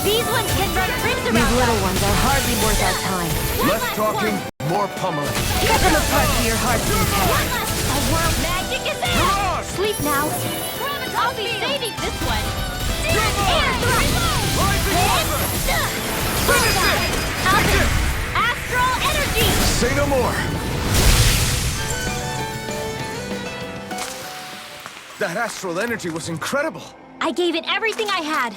These ones can run rings around. These little ones are hardly worth our time. Less talking, more pummeling. Get them apart to your heart's content. A world magic is in. Mirage! Sleep now. I'll be saving this one. Air thrust. Rising over! Finish it! Alphen! Astral energy! Say no more. That astral energy was incredible. I gave it everything I had.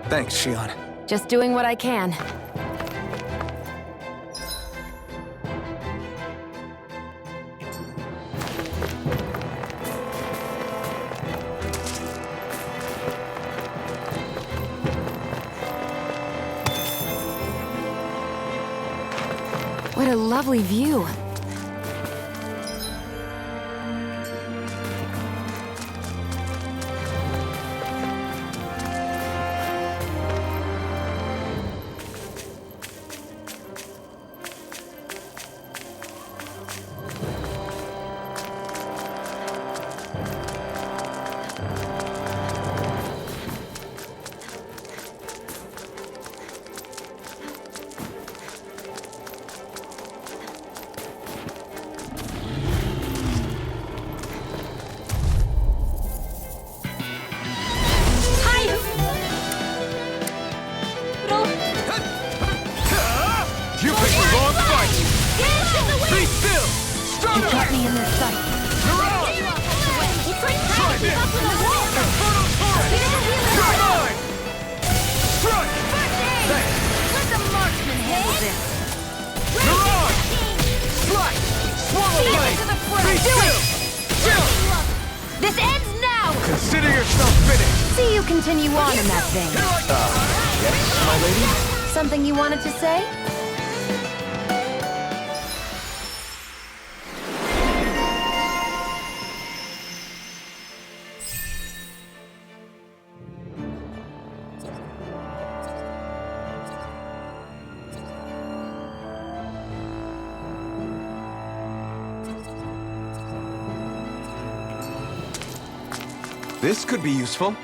Thanks, Shionne. Just doing what I can. What a lovely view. You picked the wrong fight! Be still! Stop You got me in their sight. Mirage! It's like Try trying to this! keep up with the wall. Inferno Torrent! You're mine! Strike! Thanks! Let the marksman handle this. Mirage! Strike! Swallow blade! Be still! Still! This ends now! Consider yourself finished! See you continue on in that vein. Yes, my lady? Something you wanted to say? This could be useful.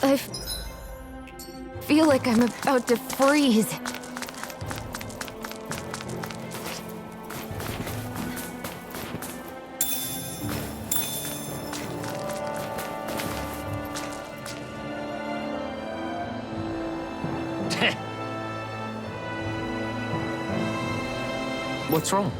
I feel like I'm about to freeze. What's wrong?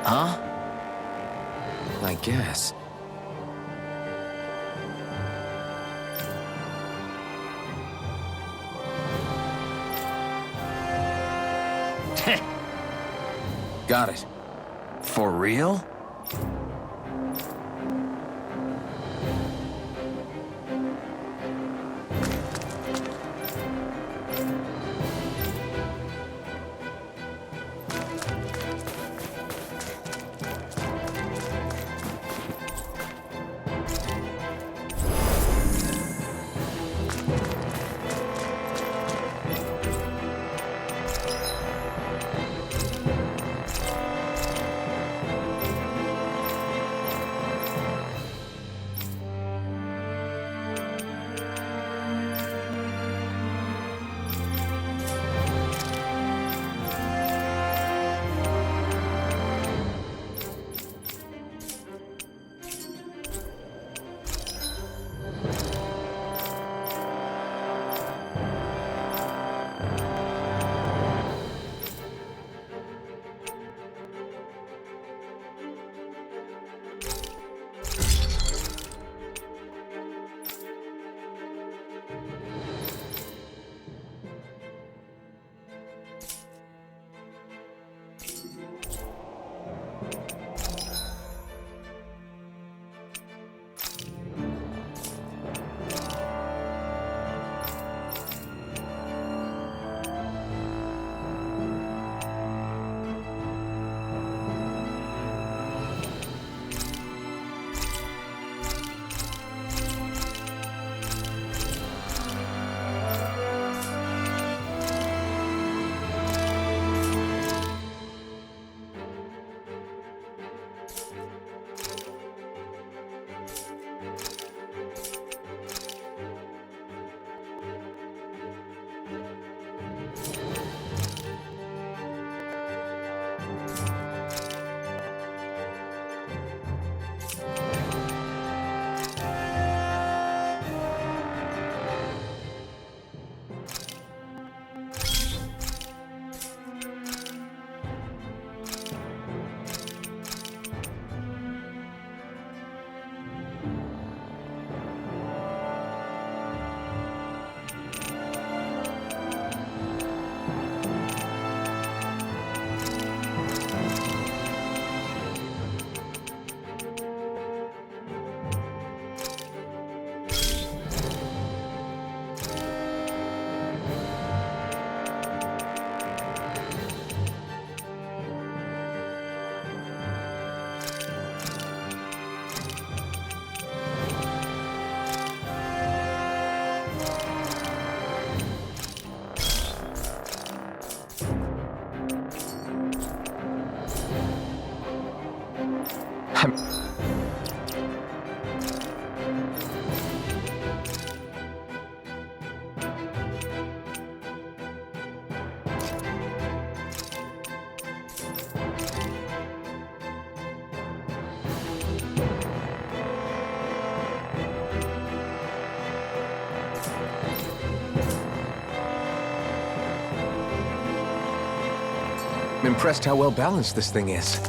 Huh? I guess. Got it. For real? I'm impressed how well balanced this thing is.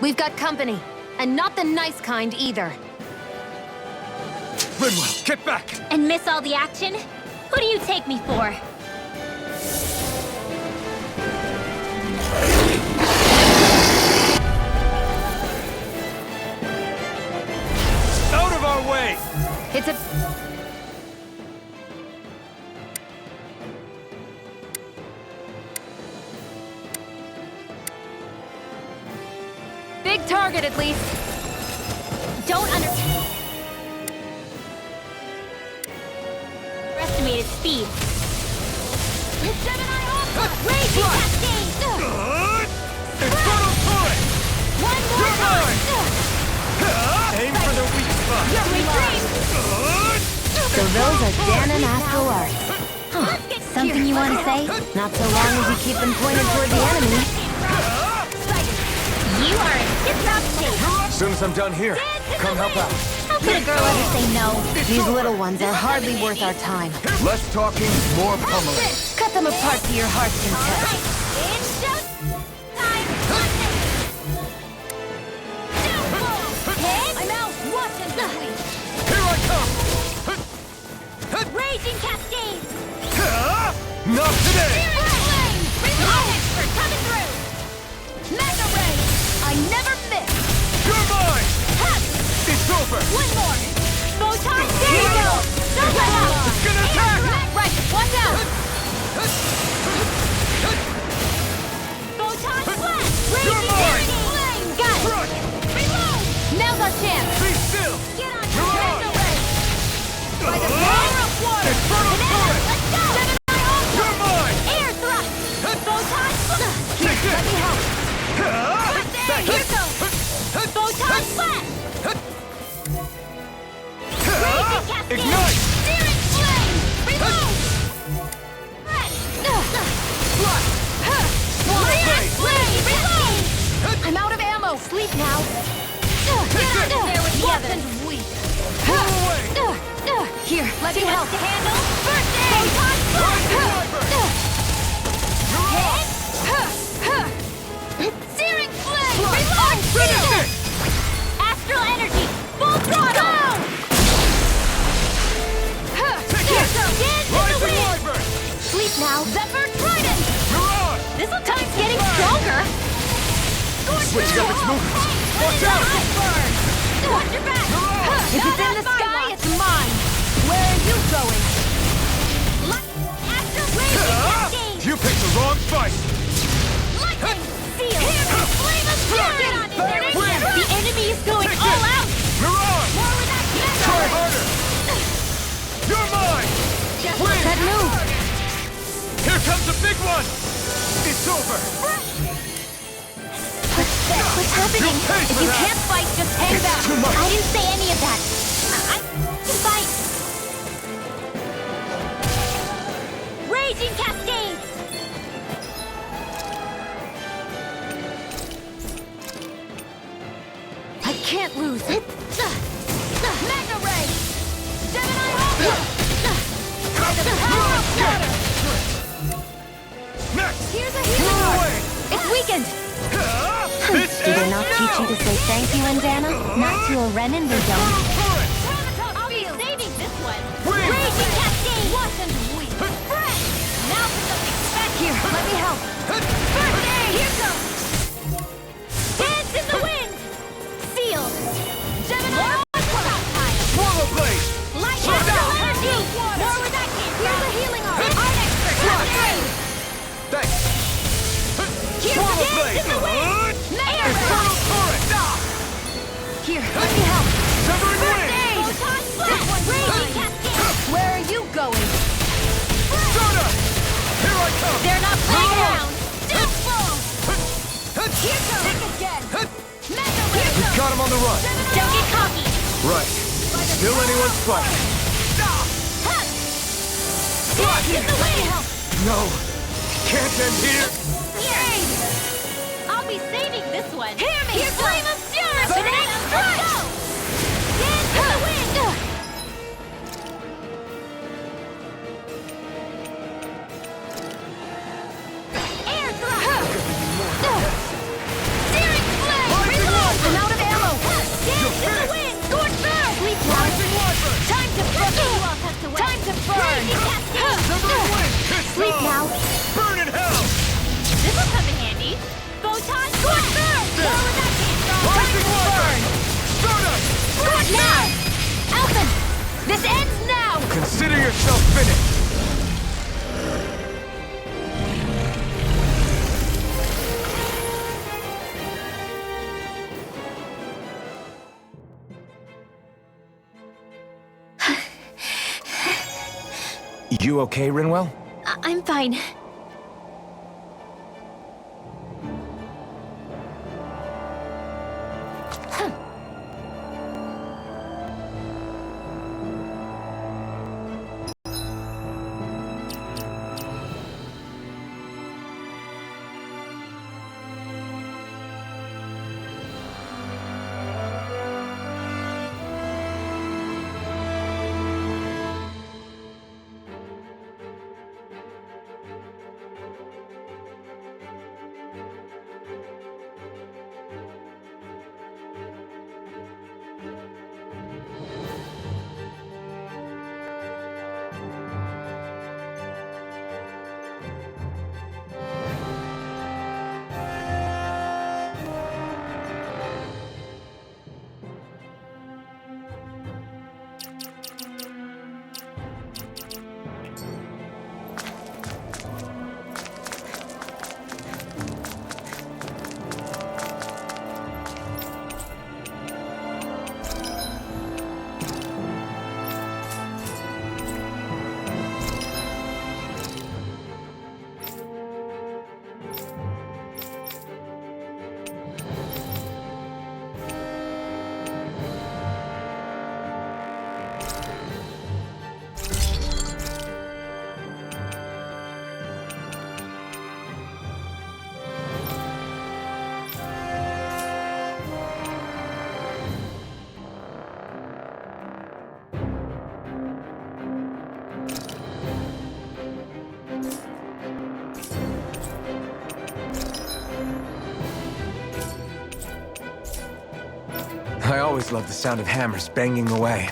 We've got company, and not the nice kind either. Rinwell, get back! And miss all the action? Who do you take me for? Out of our way! It's a... big target, at least. Don't underestimate its speed. Raging Cascade! Infernal turret! One more time! Aim for the weak spot! So those are Dan and Astral Arts. Something you want to say? Not so long as you keep them pointed toward the enemy. You are in tip-top shape. As soon as I'm done here, come help out. How could a girl ever say no? These little ones are hardly worth our time. Less talking, more pummeling. Cut them apart to your heart's content. It's just time. I'm out. Watch and wait. Here I come! Raging Cascade. Not today! Expert coming through. Mega Ray. I never miss. You're mine! It's over! One more. Photon. There you go. Don't let up. It's gonna attack! Right. One down. Photon flash. You're mine. Flame. Got it. Crush! Reload. Now's our chance. Be still! Get on You're your on. Mega Ray. By the power of water. Infernal turret! Let's go. You're mine! Air thrust. Photon flash. Take Let me this! help. There. Here goes. Photon flash. Raging Cascade. Ignite! Searing flame. Reload. Searing flame. Reload. I'm out of ammo. Sleep now. Get out of there with the others. Pull away! Here, let me help. To handle. First aid. Photon flash. Searing flame. Reload. Finish it! Astral energy. Full throttle. Take it! Dance in the Rising wind. Wyvern! Sleep now. Zephyr Trident. You're on! This will time's getting stronger. Switching up its movements! Watch out! Watch your back. If it's in the sky, it's mine. Where are you going? Astral Raging Cascade. You picked the wrong fight! Lightning. Seal. Flame of Fury. Get on in there. Win. The enemy is going Take all this. out. You're on! More with that Try harder! You're mine! Win! That move. Here comes the big one! It's over! What's happening? You paid If for you that. can't fight, just hang It's back. too much! I didn't say any of that. I can fight. Raging Cascades. I can't lose. Mega Ray. Gemini Ultra. The power of water. Next! Here's a Pull healing away! It's weakened. This Do they ends not now! teach you to say thank you, Indana? Not to a Renin, they don't. Turret! I'll be saving this one. Win! Raging Cascade. Watch and wait. Fresh. Now for something special. Here, let me help. First aid. Here goes. Stand Here goes again. Mega We Wave. got him on the run. Don't get cocky. Right. Still anyone's fight. Dash in the wind. No. Can't end here. Yay! I'll be saving this one. Hear me. Here's Flame of Fury. Let's go. Dance in the wind. Air thrust. Searing flame. Reload. I'm out of ammo. Dance in the wind. Scorch burn. Sleep now. Time to burn. Time to burn. Sleep now. Burn in hell. This will come in handy. Photon Scorch burn. More where that came from. Time to burn. Stardust. Scorch now. Alphen. This ends now. Consider yourself finished. You okay, Rinwell? I'm fine. I always loved the sound of hammers banging away.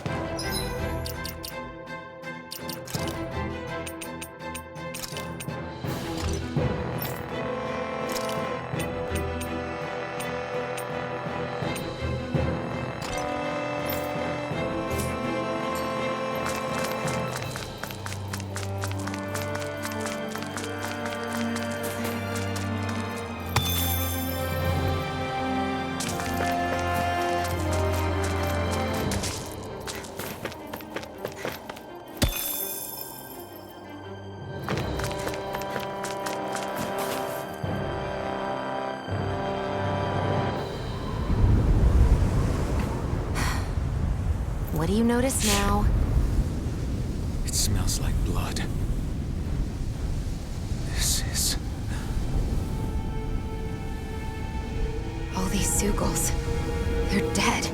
What do you notice now? It smells like blood. This is... All these Sugals, they're dead.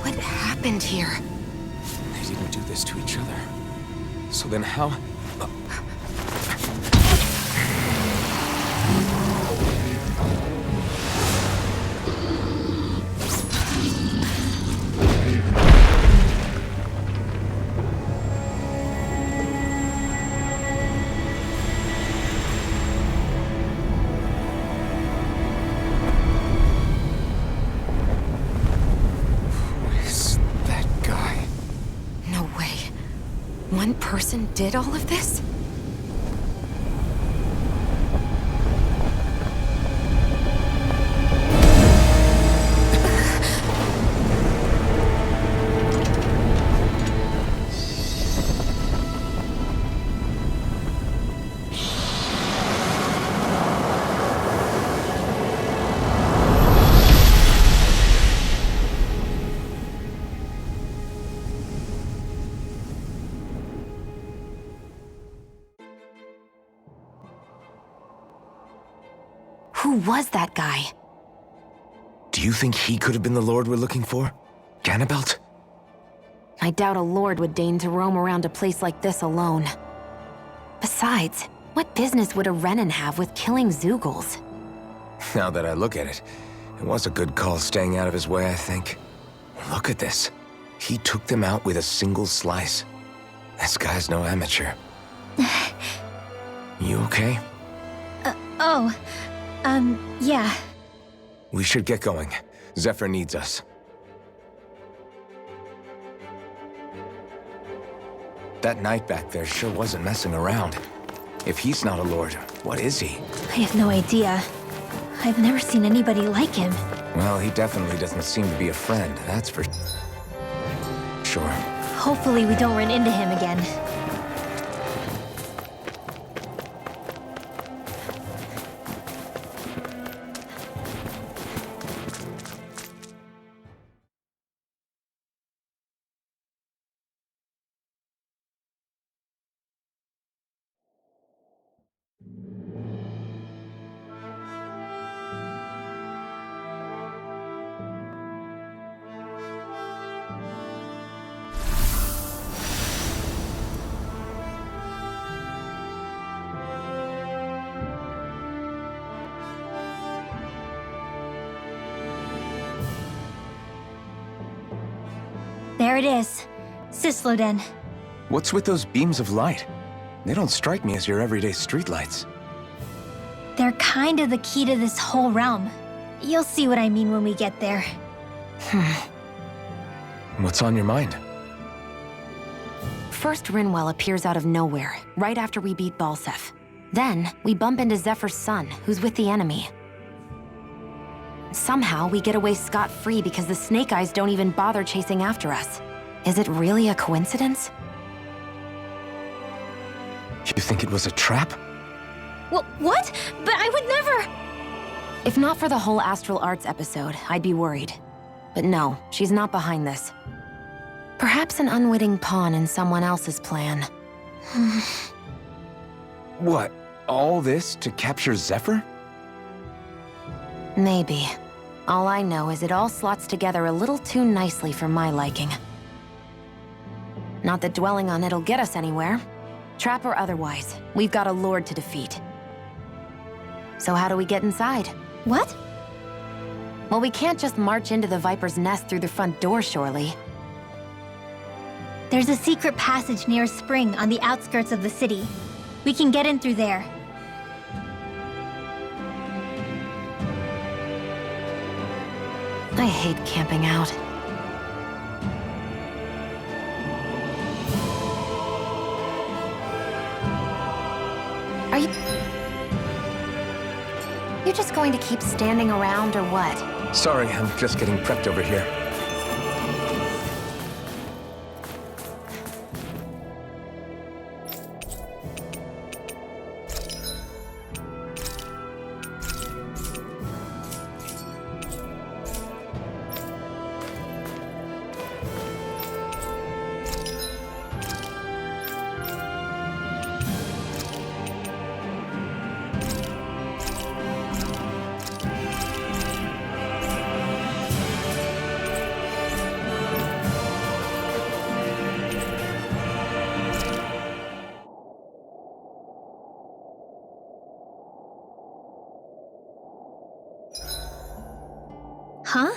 What happened here? They didn't do this to each other. So then how... One person did all of this? was that guy? Do you think he could have been the lord we're looking for? Ganabelt? I doubt a lord would deign to roam around a place like this alone. Besides, what business would a Renin have with killing Zeugles? Now that I look at it, it was a good call staying out of his way, I think. Look at this. He took them out with a single slice. This guy's no amateur. You okay? Yeah. We should get going. Zephyr needs us. That knight back there sure wasn't messing around. If he's not a lord, what is he? I have no idea. I've never seen anybody like him. Well, he definitely doesn't seem to be a friend, that's for sure. Hopefully we don't run into him again. There it is. Cysloden. What's with those beams of light? They don't strike me as your everyday streetlights. They're kind of the key to this whole realm. You'll see what I mean when we get there. What's on your mind? First, Rinwell appears out of nowhere, right after we beat Balseph. Then, we bump into Zephyr's son, who's with the enemy. Somehow, we get away scot-free because the Snake Eyes don't even bother chasing after us. Is it really a coincidence? You think it was a trap? What? But I would never... If not for the whole Astral Arts episode, I'd be worried. But no, she's not behind this. Perhaps an unwitting pawn in someone else's plan. What? All this to capture Zephyr? Maybe. All I know is it all slots together a little too nicely for my liking. Not that dwelling on it'll get us anywhere. Trap or otherwise, we've got a lord to defeat. So how do we get inside? What? Well, we can't just march into the Viper's nest through the front door, surely. There's a secret passage near a spring on the outskirts of the city. We can get in through there. I hate camping out. Are you just going to keep standing around or what? Sorry, I'm just getting prepped over here. Huh?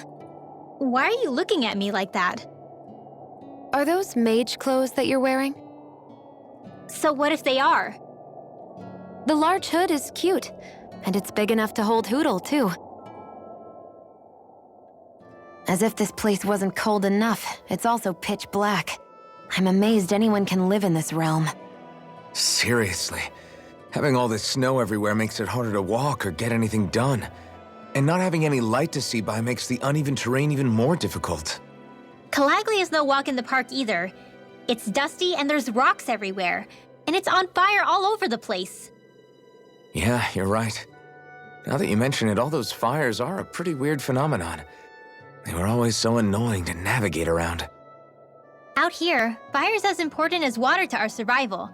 Why are you looking at me like that? Are those mage clothes that you're wearing? So what if they are? The large hood is cute, and it's big enough to hold Ḥoodle, too. As if this place wasn't cold enough, it's also pitch black. I'm amazed anyone can live in this realm. Seriously. Having all this snow everywhere makes it harder to walk or get anything done. And not having any light to see by makes the uneven terrain even more difficult. Calagli is no walk in the park either. It's dusty and there's rocks everywhere. And it's on fire all over the place. Yeah, you're right. Now that you mention it, all those fires are a pretty weird phenomenon. They were always so annoying to navigate around. Out here, fire's as important as water to our survival.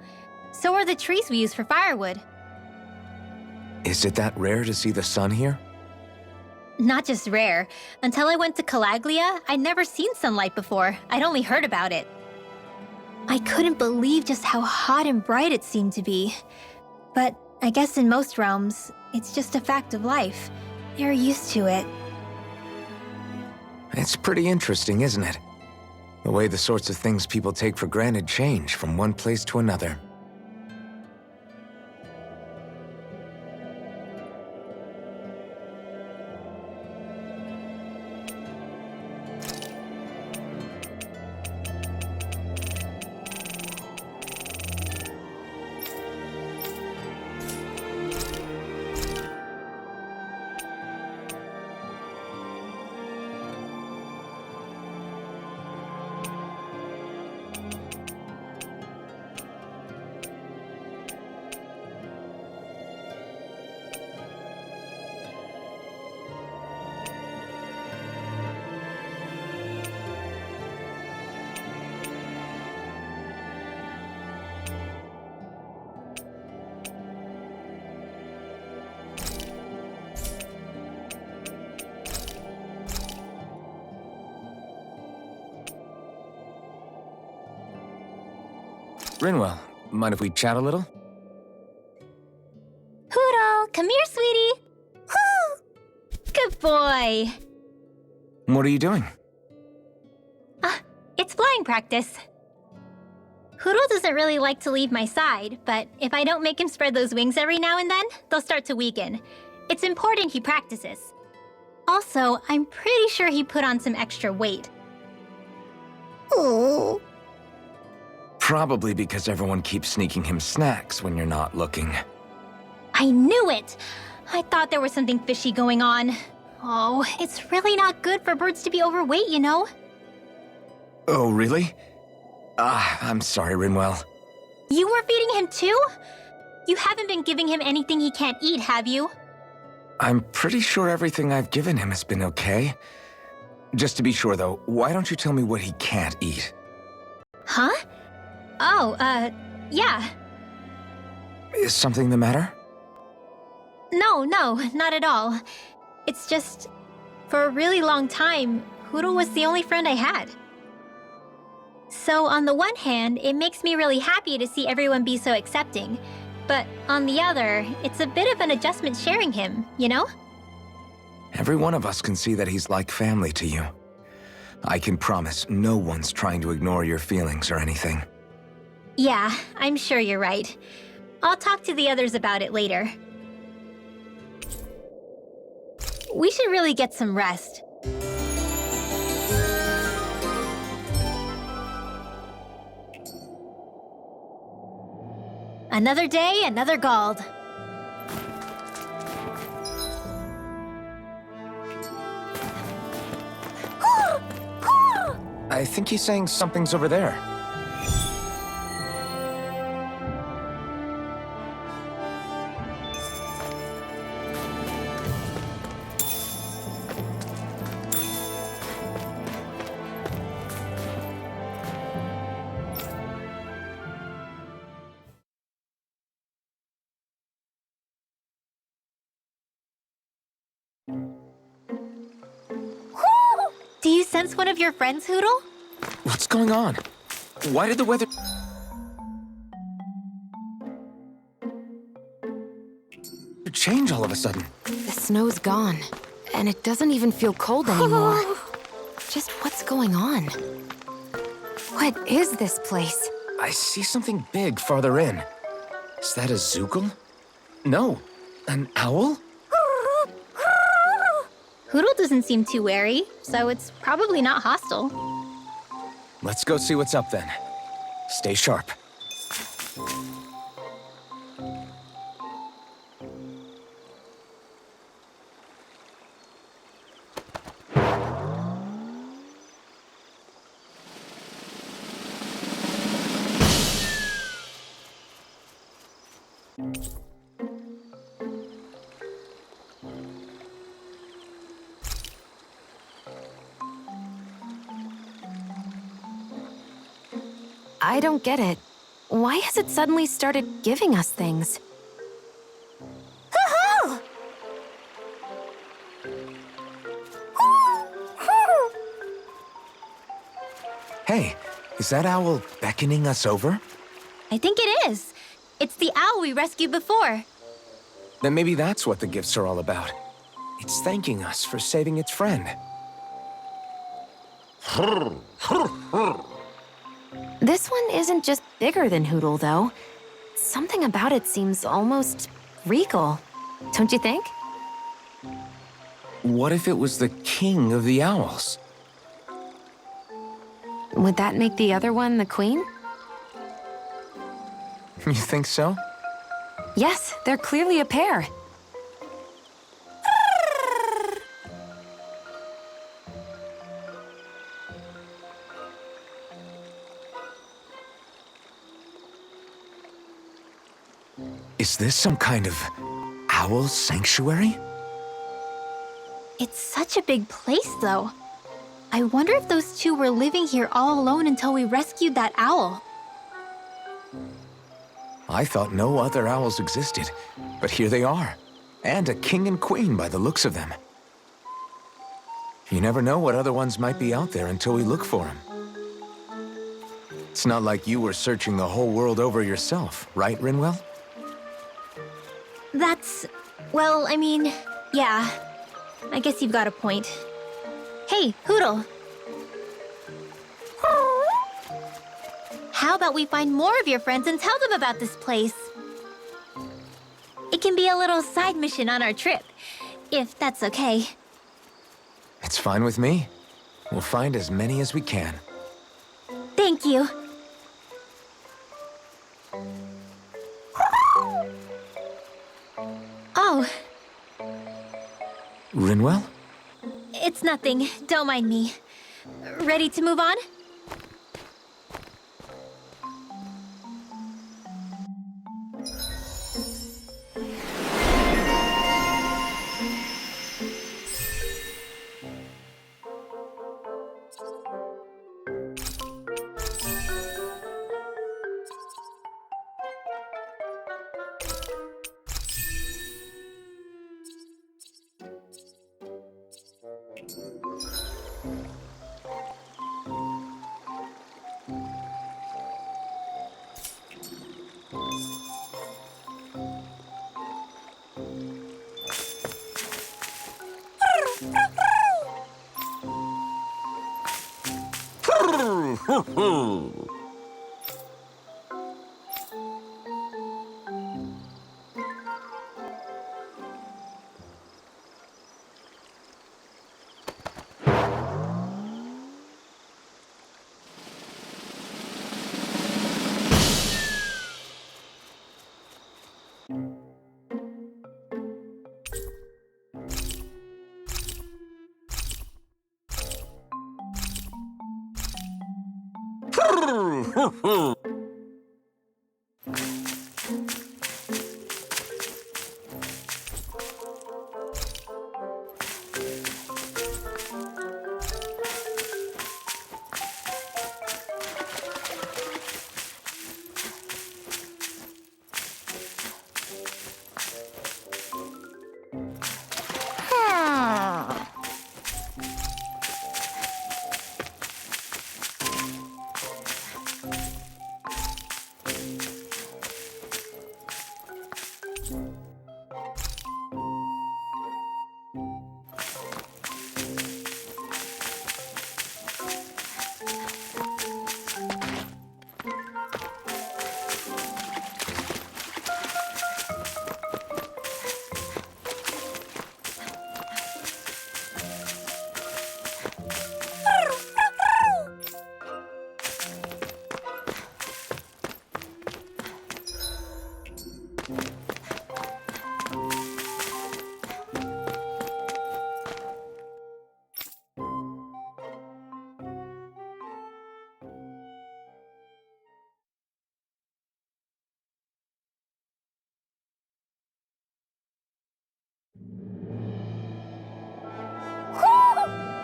So are the trees we use for firewood. Is it that rare to see the sun here? Not just rare. Until I went to 𝚂𝚘𝚕𝚎𝚜, I'd never seen sunlight before. I'd only heard about it. I couldn't believe just how hot and bright it seemed to be. But I guess in most realms, it's just a fact of life. They're used to it. It's pretty interesting, isn't it? The way the sorts of things people take for granted change from one place to another. Rinwell, mind if we chat a little? 𝚁𝚗𝚜, come here, sweetie. Good boy. What are you doing? It's flying practice. 𝚁𝚗𝚜 doesn't really like to leave my side, but if I don't make him spread those wings every now and then, they'll start to weaken. It's important he practices. Also, I'm pretty sure he put on some extra weight. Oh. Probably because everyone keeps sneaking him snacks when you're not looking. I knew it! I thought there was something fishy going on. Oh, it's really not good for birds to be overweight, you know? Oh, really? I'm sorry, Rinwell. You were feeding him too? You haven't been giving him anything he can't eat, have you? I'm pretty sure everything I've given him has been okay. Just to be sure, though, why don't you tell me what he can't eat? Huh? Oh, yeah. Is something the matter? No, not at all. It's just, for a really long time, 𝚁𝚜𝚜 was the only friend I had. So on the one hand, it makes me really happy to see everyone be so accepting. But on the other, it's a bit of an adjustment sharing him, you know? Every one of us can see that he's like family to you. I can promise no one's trying to ignore your feelings or anything. Yeah, I'm sure you're right. I'll talk to the others about it later. We should really get some rest. Another day, another 𝚁𝚜𝚜. I think he's saying something's over there. Do you sense one of your friends, 𝚁𝚜𝚜? What's going on? Why did the weather change all of a sudden? The snow's gone, and it doesn't even feel cold anymore. Just what's going on? What is this place? I see something big farther in. Is that a 𝚁𝚜𝚜𝚜? No, an owl? 𝚁𝚜𝚜 doesn't seem too wary, so it's probably not hostile. Let's go see what's up then. Stay sharp. I don't get it. Why has it suddenly started giving us things? Hey, is that owl beckoning us over? I think it is. It's the owl we rescued before. Then maybe that's what the gifts are all about. It's thanking us for saving its friend. This one isn't just bigger than Hootle, though. Something about it seems almost regal. Don't you think? What if it was the king of the owls? Would that make the other one the queen? You think so? Yes, they're clearly a pair. Is this some kind of owl sanctuary? It's such a big place, though. I wonder if those two were living here all alone until we rescued that owl. I thought no other owls existed, but here they are. And a king and queen by the looks of them. You never know what other ones might be out there until we look for them. It's not like you were searching the whole world over yourself, right, Rinwell? That's... well, I mean, yeah. I guess you've got a point. Hey, Hootle. How about we find more of your friends and tell them about this place? It can be a little side mission on our trip, if that's okay. It's fine with me. We'll find as many as we can. Thank you. Oh, Rinwell? it's nothing. Don't mind me. Ready to move on?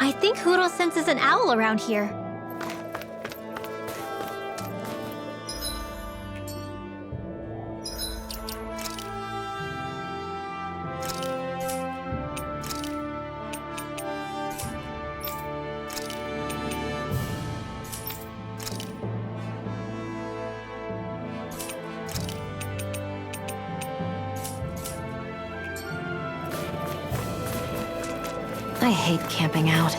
I think Hootle senses an owl around here. I hate camping out.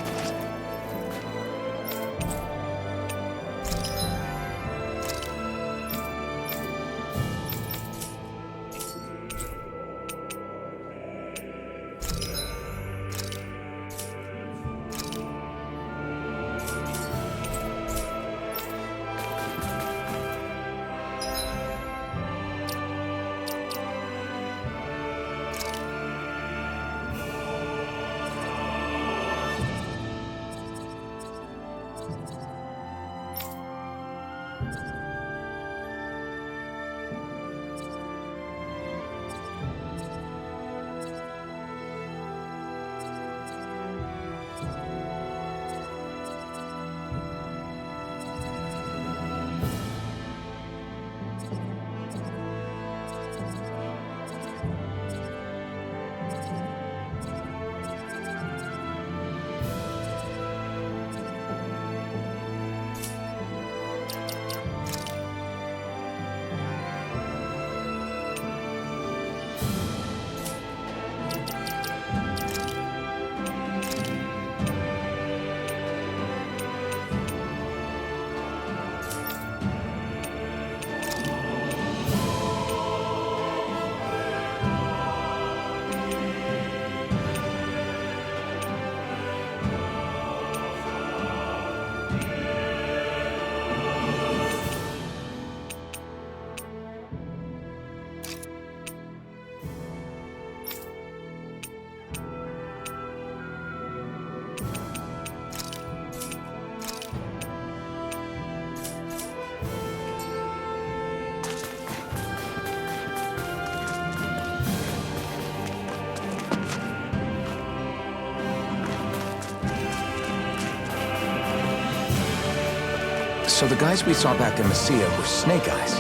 So the guys we saw back in 𝚤𝚎𝚕 were Snake Eyes,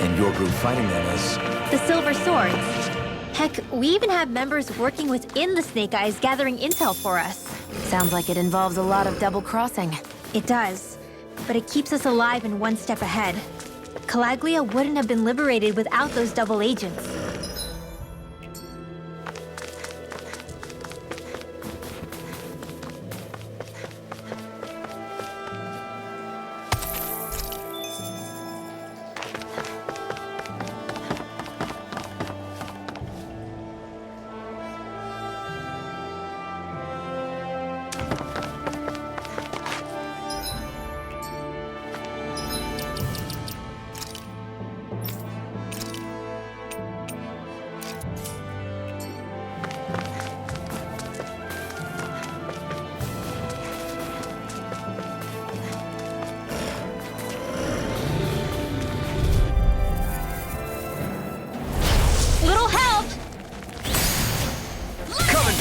and your group fighting them is... The Silver Swords. Heck, we even have members working within the Snake Eyes gathering intel for us. Sounds like it involves a lot of double-crossing. It does, but it keeps us alive and one step ahead. 𝚁𝚘𝚕𝚎 wouldn't have been liberated without those double agents.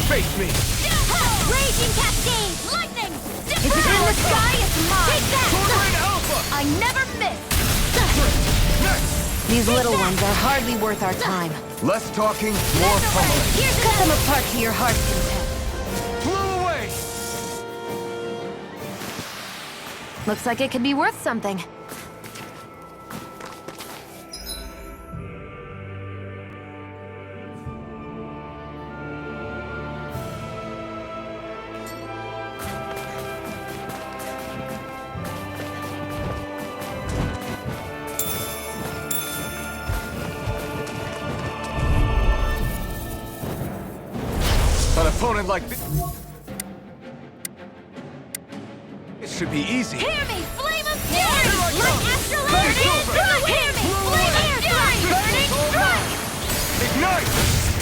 Face me! Raging cascade! Lightning! If it's in the sky, it's mine! Take that! Torrent Alpha! I never miss! These little ones are hardly worth our time. Less talking, more pummeling. Here's Cut them apart to your heart's content. Blew away! Looks like it could be worth something. An opponent like this... It should be easy. Hear me! Flame of fury! Like astral It's energy! over. Hear me! Flame of fury! Burning strike! Ignite!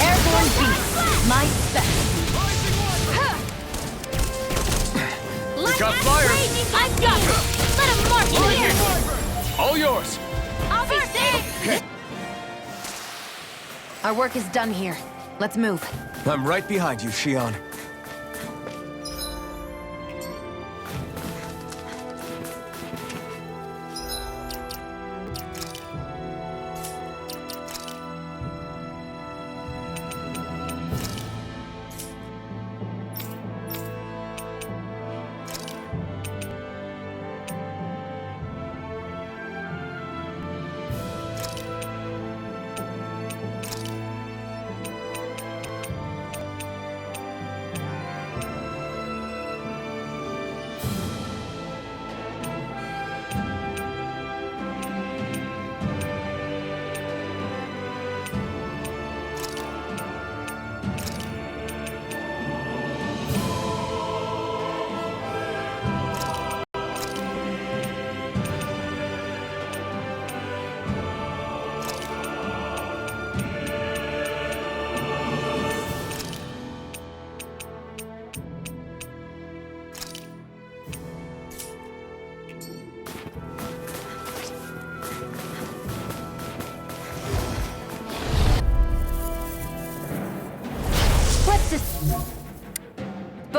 Airborne beast, my specialty. Like got astral fire. raging I've got it! Let him mark in here! All yours! I'll be safe! Our work is done here. Let's move. I'm right behind you, Shionne.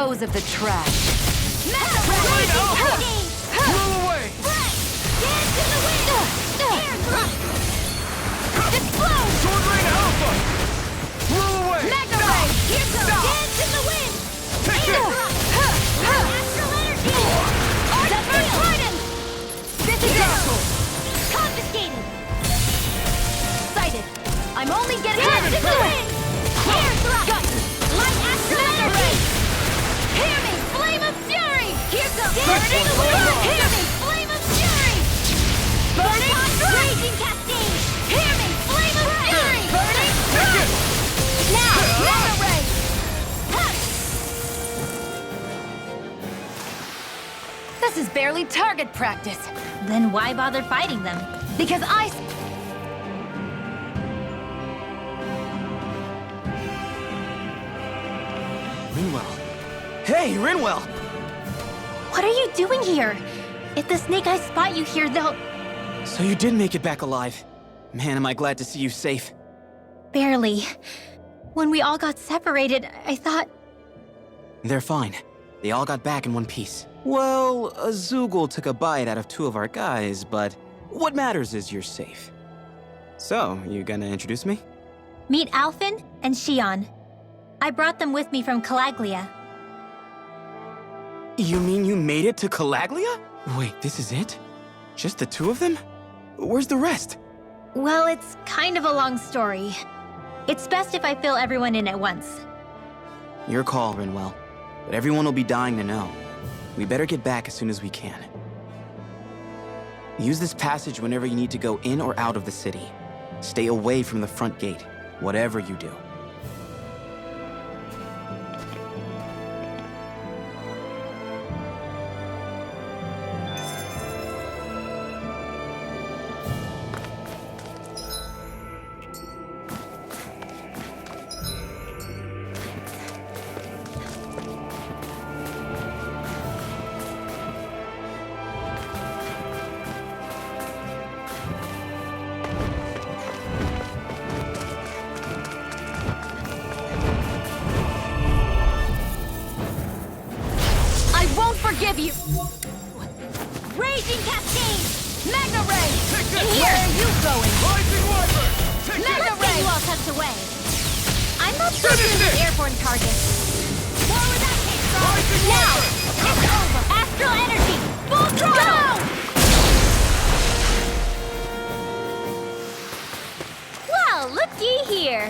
dispose of the trash. Sword Alpha! Roll away! Dance in the wind! Air thrust! Explode! Sword Rain Alpha! Roll away! Mega Ray! Here goes! Dance in the wind! Take Air it! thrust! Astral energy! Zephyr Trident! This is it! Confiscated! Sighted! I'm only getting dance in the wind! Air thrust! Light astral energy! Hear me! Flame of fury! Here goes! Dance in the wind! Hear me! Flame of fury! Burning raging cascade! Hear me! Flame of fury! Burning Take it! now! Mega Ray! This is barely target practice. Then why bother fighting them? Because Rinwell. Hey, Rinwell! What are you doing here? If the Snake Eyes spot you here, they'll... So you did make it back alive. Man, am I glad to see you safe. Barely. When we all got separated, I thought... They're fine. They all got back in one piece. Well, a 𝚤𝚜𝚣𝚐𝚐 took a bite out of 2 of our guys, but what matters is you're safe. So, you gonna introduce me? Meet Alphen and Shionne. I brought them with me from 𝚂𝚘𝚕𝚎𝚜. You mean you made it to 𝚂𝚘𝚕𝚎? Wait, this is it? Just the 2 of them? Where's the rest? Well, it's kind of a long story. It's best if I fill everyone in at once. Your call, Rinwell. But everyone will be dying to know. We better get back as soon as we can. Use this passage whenever you need to go in or out of the city. Stay away from the front gate, whatever you do. Forgive you! Raging Cascade! Mega Ray! Take this! Where are you going? Rising Wyvern! Take Mega it! Ray! 𝚤𝚜𝚎𝚜 I'm not so Finish good with it! airborne targets. More where that came from! Rising Now! Wyvern! It's over! Astral energy! Full throttle! Well, looky here!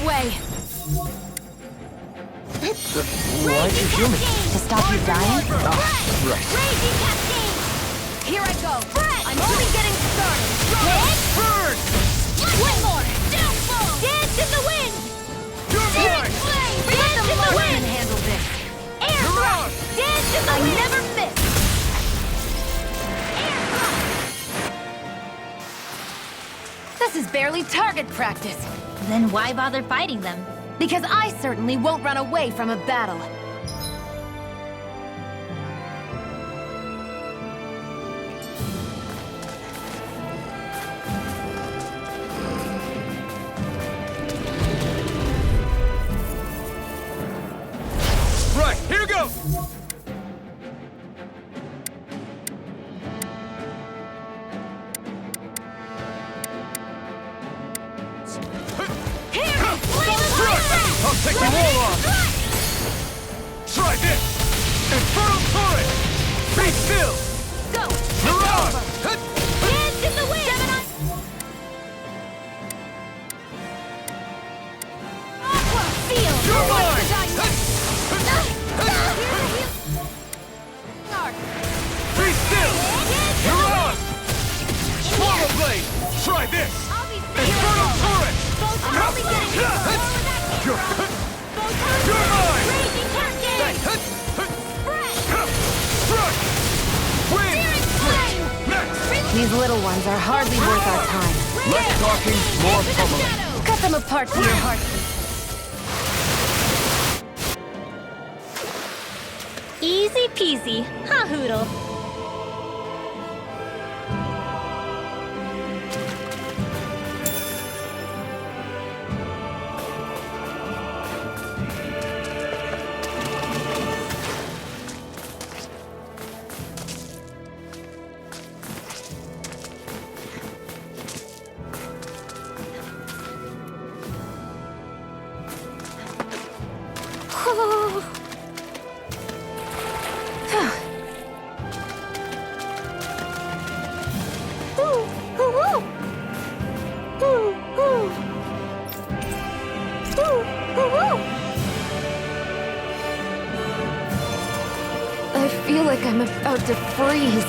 Way. What? You're human. To stop you dying? Right. Raging Cascade! Here I go. I'm only getting started. Burn! One more! Downfall! Dance in the wind! You're mine! Flame! Let Dance the in the marksman wind! handle this. Air You're thrust! on! Dance in the I wind! never miss. Air thrust! This is barely target practice. Then why bother fighting them? Because I certainly won't run away from a battle. Right, here goes! I'll take you all on! Try this! Infernal Torrent! Be still! Go! You're on! Dance in the wind! Gemini! Aqua field! You're mine! Be still! You're on! Swallow Blade! Try this! Infernal Torrent! I'm only getting You're mine! Raging Cascade! Strike! Wind! Searing Flame! Next! These little ones are hardly worth our time. Less talking, more pummeling. Cut them apart for your heartbeat. Easy peasy, huh, Hoodle? I feel like I'm about to freeze.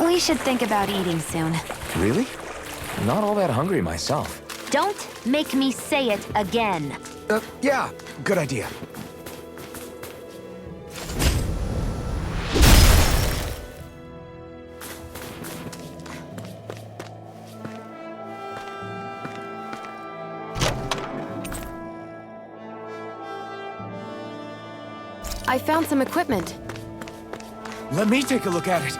We should think about eating soon. Really? Not all that hungry myself. Don't make me say it again. Yeah, good idea. I found some equipment. Let me take a look at it.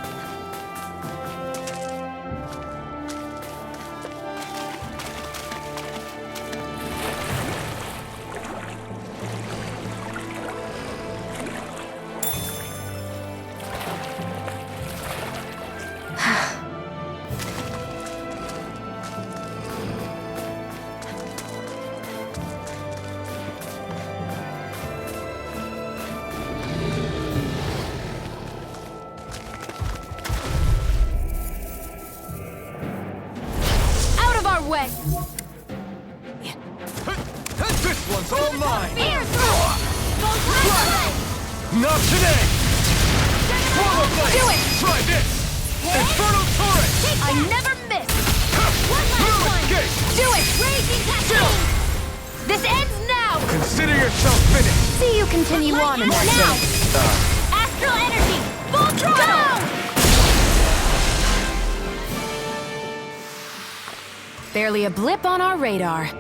Way. This one's all mine! Not today! Swallow blade! Do it! Try this! 𝚃𝚊𝚕𝚔𝚘𝚎𝚜! I never miss! Blue escape! Do it! This ends now! Consider yourself finished! See you continue on in that Now! way. Astral energy! Full throttle! Barely a blip on our radar.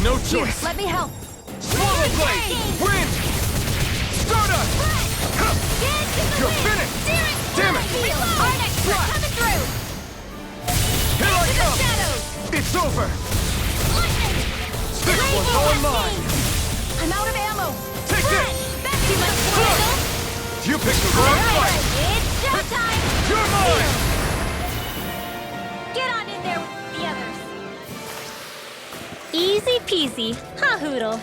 No choice! Let me help. Swallow blade! Win! Stardust! You're finished! Damn it! Our next trick coming through! Here I come! It's over! This one's all mine! I'm out of ammo. Take this! Back to my portal! You picked the wrong fight! It's showtime! You're mine! Get on in there with the others. Easy peasy, huh, Hoodle?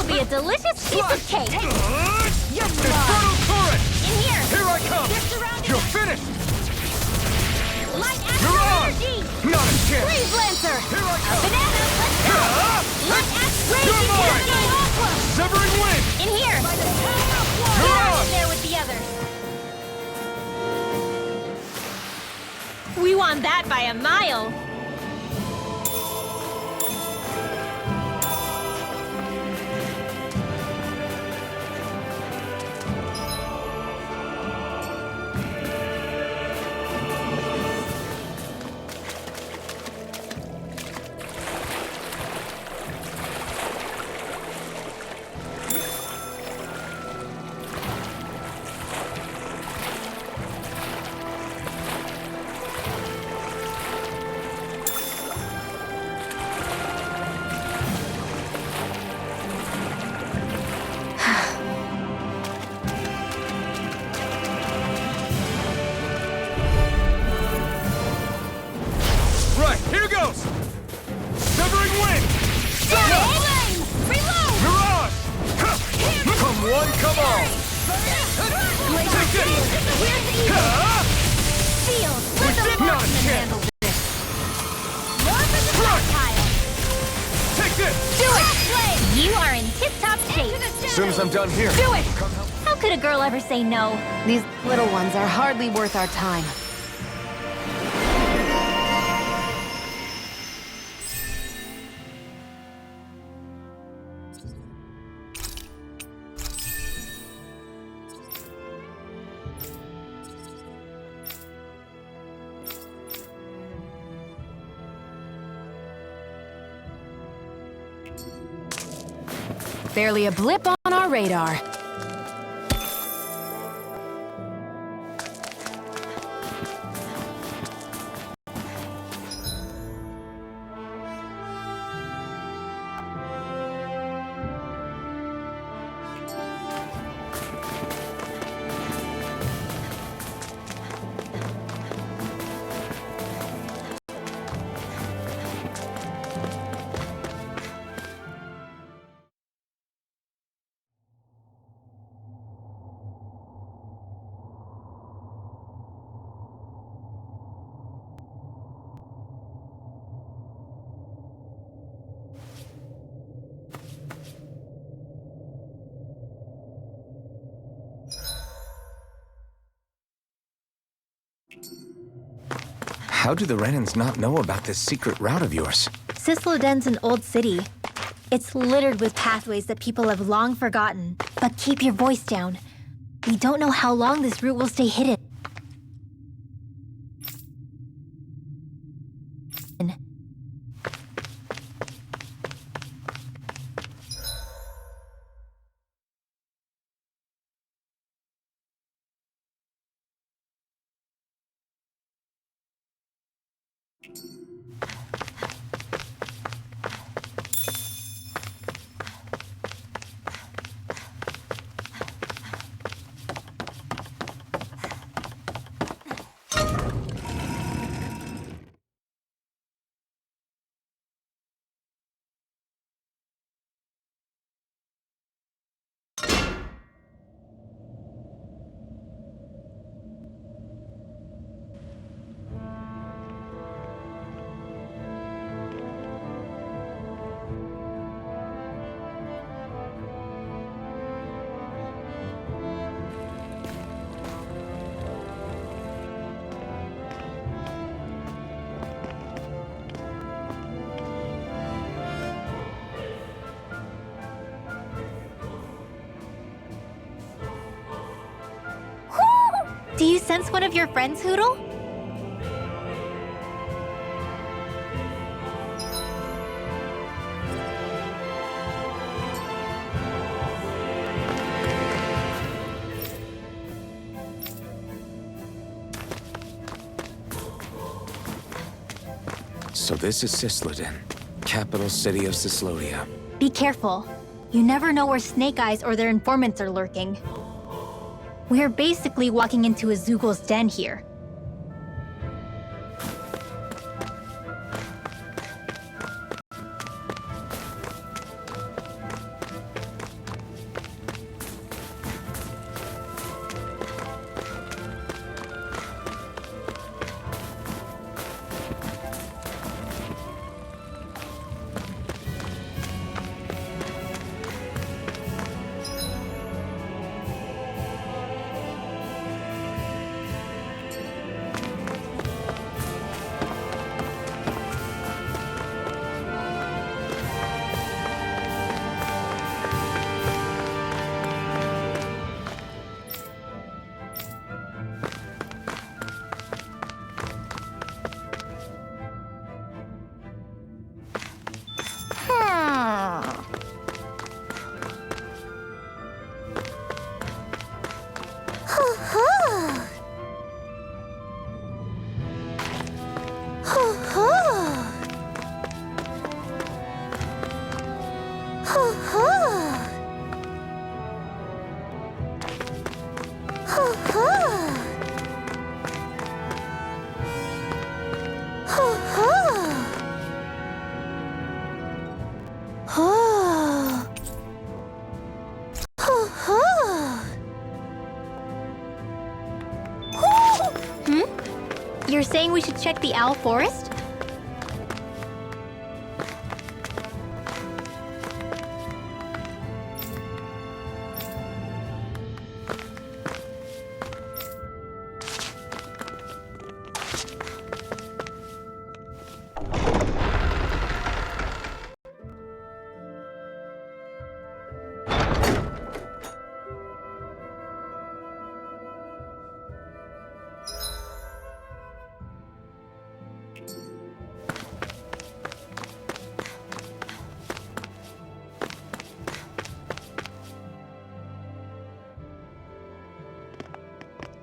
Be a delicious piece of cake. You're 𝚃𝚊𝚕𝚎𝚜! In here. Here I come! They're surrounding You're us. finished! Light You're astral on! energy. Not a chance! Freeze Lancer. Here I come! Banana, let's go. Light astral You're mine! energy. Severing wind! In here. Get You're on on! in there with the others. We won that by a mile. Skills! Severing Wind! Reload! Mirage! Come one, come all! Take it! Where's the evil? Shield! Let the Not a marksman chance. handle this! More for the tile! Take this! Do it! Play! You are in tip-top shape! As soon as I'm done here. Do it! How could a girl ever say no? These little ones are hardly worth our time. Barely a blip on our radar. How do the Renans not know about this secret route of yours? Cysloden's an old city. It's littered with pathways that people have long forgotten. But keep your voice down. We don't know how long this route will stay hidden. Do you sense one of your friends, 𝚁𝚅? So this is Cysloden, capital city of Cyslodia. Be careful. You never know where Snake Eyes or their informants are lurking. We're basically walking into a 𝚁𝚅's den here. we should check the Rudhir Forest?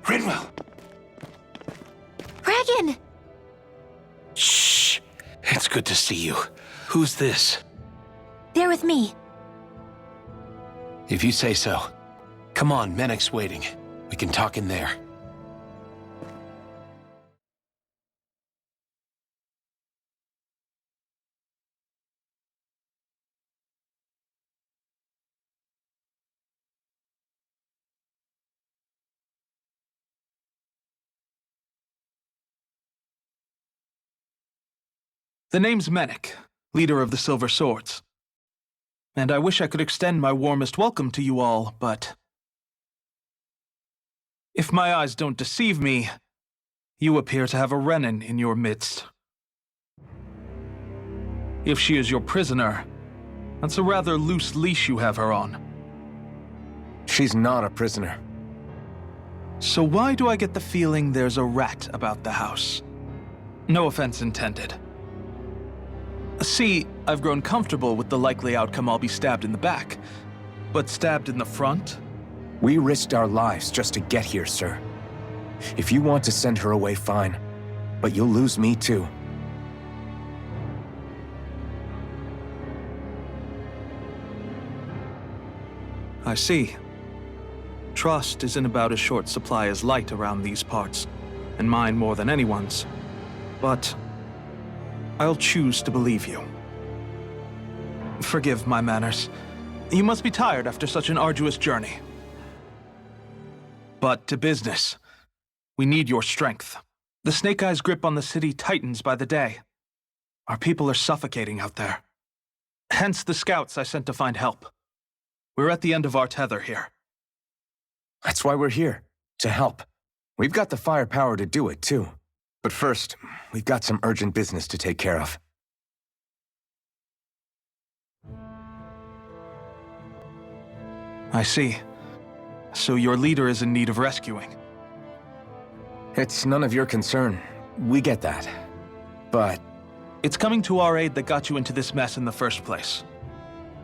Rinwell! Regan! Shh. It's good to see you. Who's this? They're with me. If you say so. Come on, Menek's waiting. We can talk in there. The name's Menek, leader of the Silver Swords. And I wish I could extend my warmest welcome to you all, but if my eyes don't deceive me, you appear to have a Renin in your midst. If she is your prisoner, that's a rather loose leash you have her on. She's not a prisoner. So why do I get the feeling there's a rat about the house? No offense intended. See, I've grown comfortable with the likely outcome I'll be stabbed in the back. But stabbed in the front? We risked our lives just to get here, sir. If you want to send her away, fine. But you'll lose me too. I see. Trust is in about as short supply as light around these parts, and mine more than anyone's. But I'll choose to believe you. Forgive my manners. You must be tired after such an arduous journey. But to business. We need your strength. The Snake Eyes' grip on the city tightens by the day. Our people are suffocating out there. Hence the scouts I sent to find help. We're at the end of our tether here. That's why we're here, to help. We've got the firepower to do it, too. But first, we've got some urgent business to take care of. I see. So your leader is in need of rescuing. It's none of your concern. We get that. But It's coming to our aid that got you into this mess in the first place.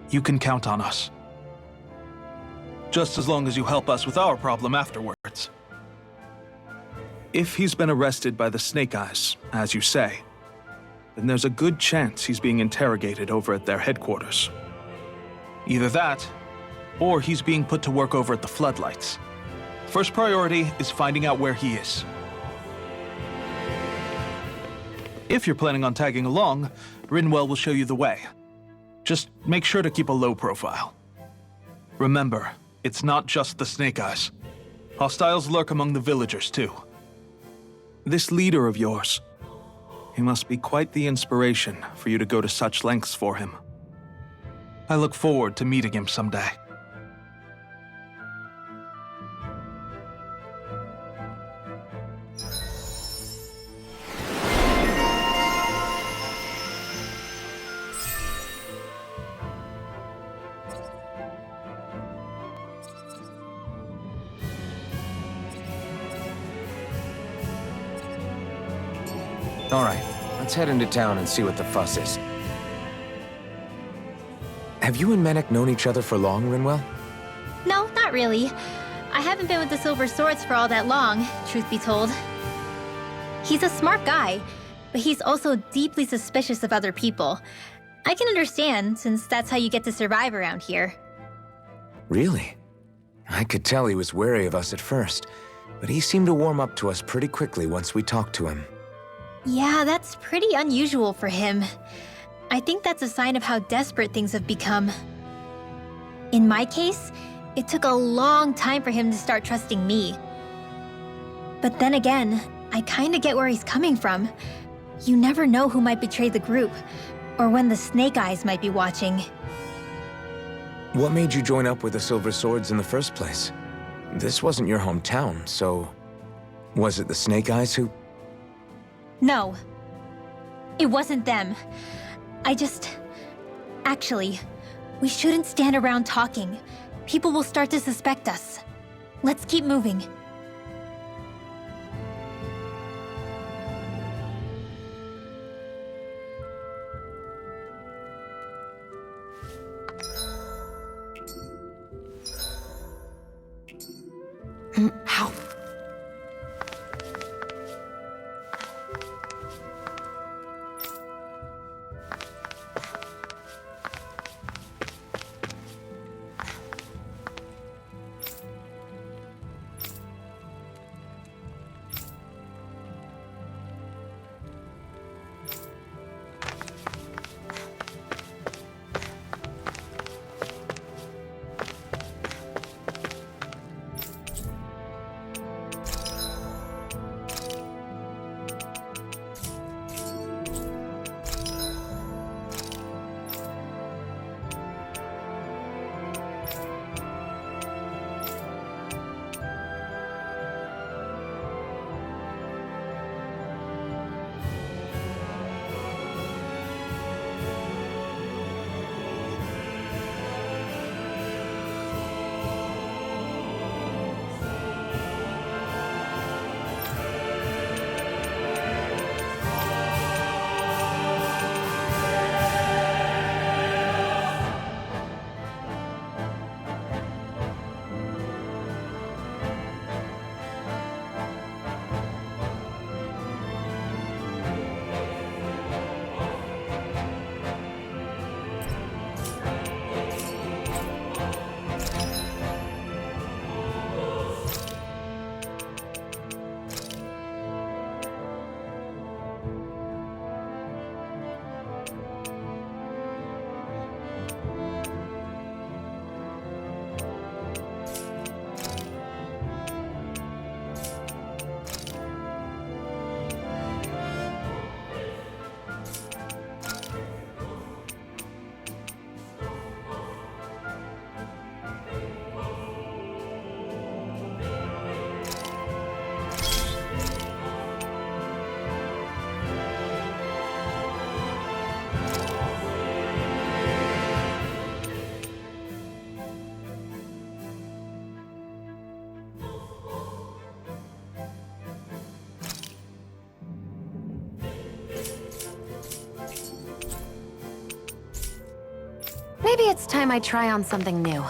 You can count on us. Just as long as you help us with our problem afterwards. If he's been arrested by the Snake Eyes, as you say, then there's a good chance he's being interrogated over at their headquarters. Either that, or he's being put to work over at the Floodlights. First priority is finding out where he is. If you're planning on tagging along, Rinwell will show you the way. Just make sure to keep a low profile. Remember, it's not just the Snake Eyes. Hostiles lurk among the villagers, too. This leader of yours, he must be quite the inspiration for you to go to such lengths for him. I look forward to meeting him someday. all right, let's head into town and see what the fuss is. Have you and Menek known each other for long, Rinwell? No, not really. I haven't been with the Silver Swords for all that long, truth be told. He's a smart guy, but he's also deeply suspicious of other people. I can understand, since that's how you get to survive around here. Really? I could tell he was wary of us at first, but he seemed to warm up to us pretty quickly once we talked to him. Yeah, that's pretty unusual for him. I think that's a sign of how desperate things have become. In my case, it took a long time for him to start trusting me. But then again, I kinda get where he's coming from. You never know who might betray the group, or when the Snake Eyes might be watching. What made you join up with the Silver Swords in the first place? This wasn't your hometown, so... Was it the Snake Eyes who... No. It wasn't them. Actually, we shouldn't stand around talking. People will start to suspect us. Let's keep moving. How? Maybe it's time I try on something new.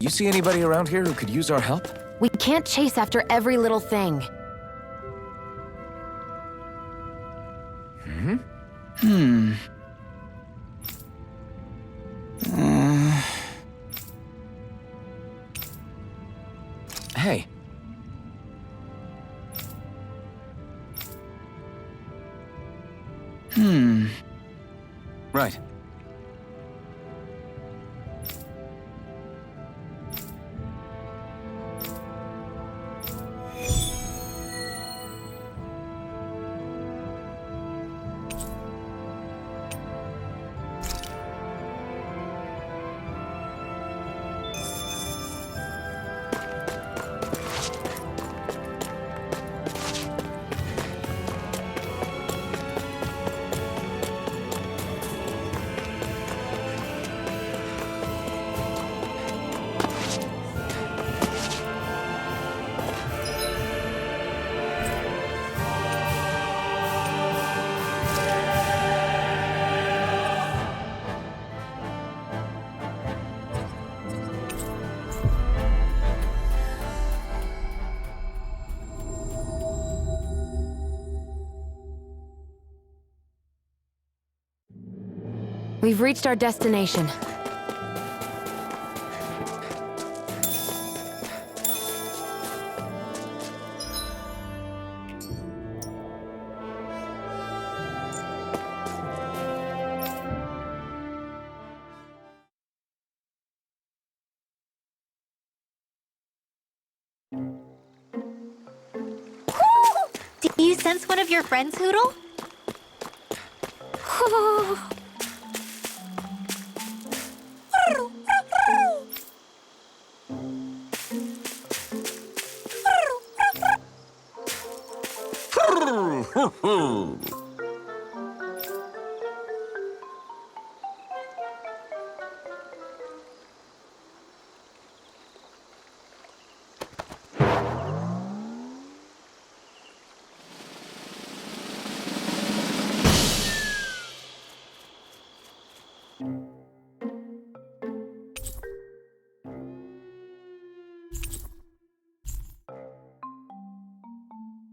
you see anybody around here who could use our help? We can't chase after every little thing. Hey. Right. We've reached our destination. Do you sense one of your friends, 𝚁𝚅?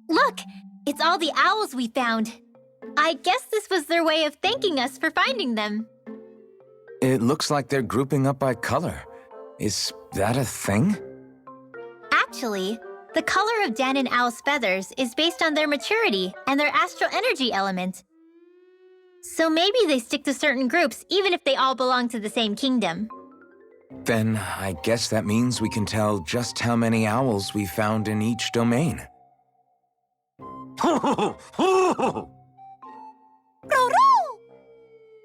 Look! It's all the owls we found. I guess this was their way of thanking us for finding them. It looks like they're grouping up by color. Is that a thing? Actually, the color of Dan and Owl's feathers is based on their maturity and their astral energy element. So maybe they stick to certain groups even if they all belong to the same kingdom. Then I guess that means we can tell just how many owls we found in each domain.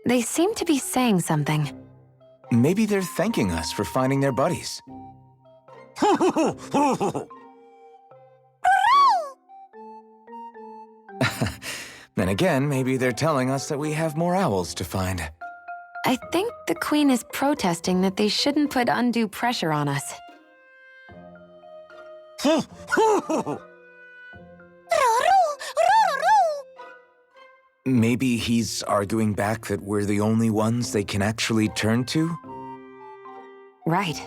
They seem to be saying something. Maybe they're thanking us for finding their buddies. Then again, maybe they're telling us that we have more owls to find. I think the Queen is protesting that they shouldn't put undue pressure on us. Maybe he's arguing back that we're the only ones they can actually turn to? Right.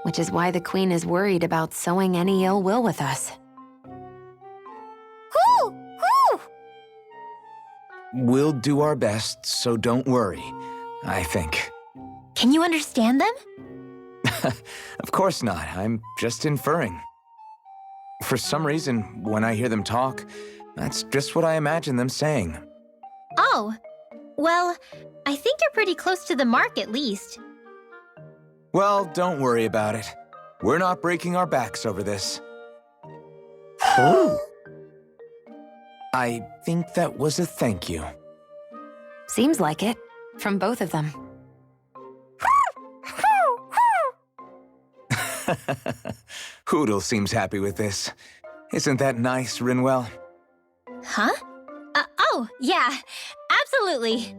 Which is why the Queen is worried about sowing any ill will with us. We'll do our best, so don't worry, I think. Can you understand them? Of course not. I'm just inferring. For some reason, when I hear them talk, that's just what I imagine them saying. Oh, well, I think you're pretty close to the mark at least. Well, don't worry about it. We're not breaking our backs over this. I think that was a thank you. Seems like it, from both of them. 𝚁𝚅 seems happy with this. Isn't that nice, Rinwell? Huh? Oh, yeah, absolutely.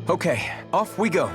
Okay, off we go.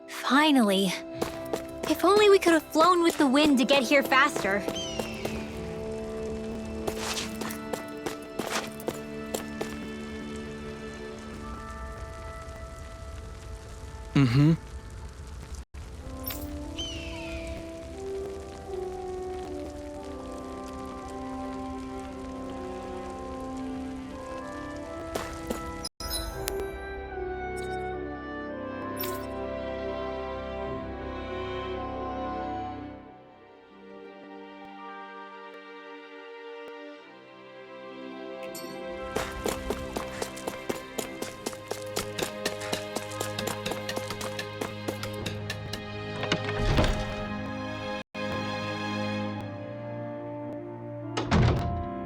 Finally. If only we could have flown with the wind to get here faster. Mm-hmm.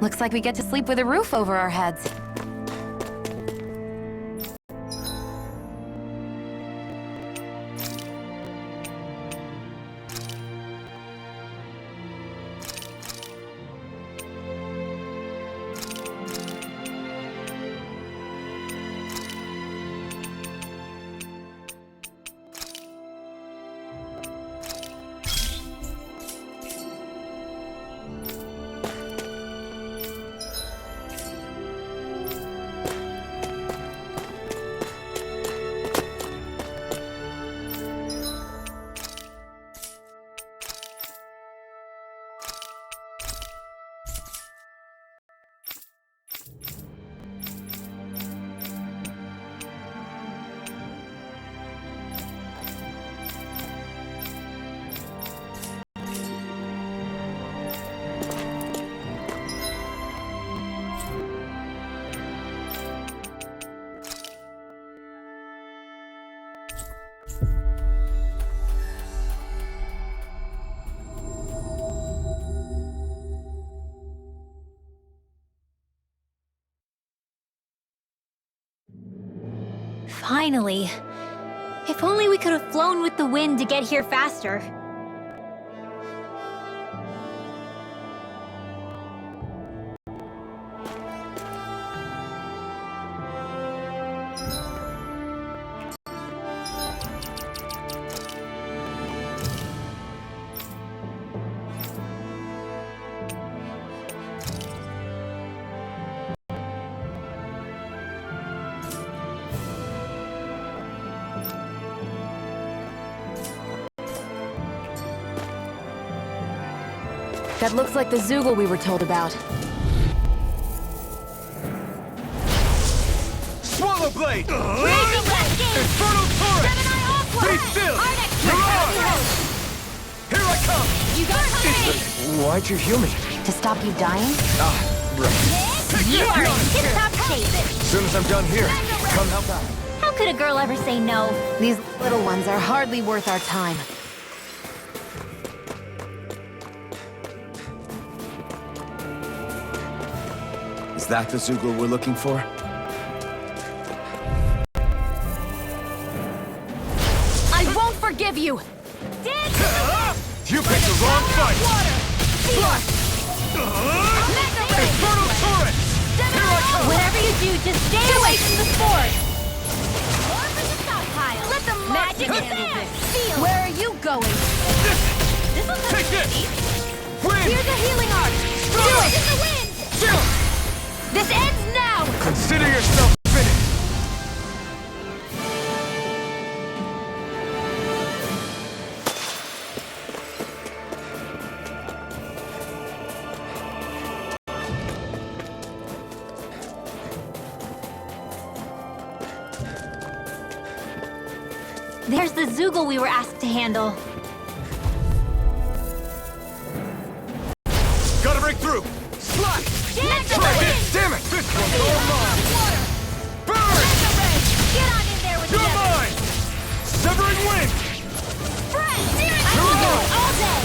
Looks like we get to sleep with a roof over our heads. Finally. If only we could have flown with the wind to get here faster. That looks like the 𝚤𝚤𝚕𝚎 we were told about. Swallow Blade! Raging Cascade! Infernal Torrent! Gemini Aqua! Be still! Arctic Mirage! Tornado! Why'd you heal me? To stop you dying? Right. You are in tip-top shape. As soon as I'm done here, come help out. How could a girl ever say no? These little ones are hardly worth our time. Is that the Zoogle we're looking for? I won't forgive you! You picked the wrong fight! Infernal turret! Here I come! Whatever you do, just stay away from the spores. Or from the stockpile. Let the magic handle this. Feel. Where are you going? This'll Take this! Win! Here's a healing art! Do it! It's a win! This ends now! Consider yourself finished! There's the Zoogle we were asked to handle. Gotta break through! Slide! Try this! Damn it! This one's all mine! Burn! Get on in there with You're the others. mine! Severing wind! All day.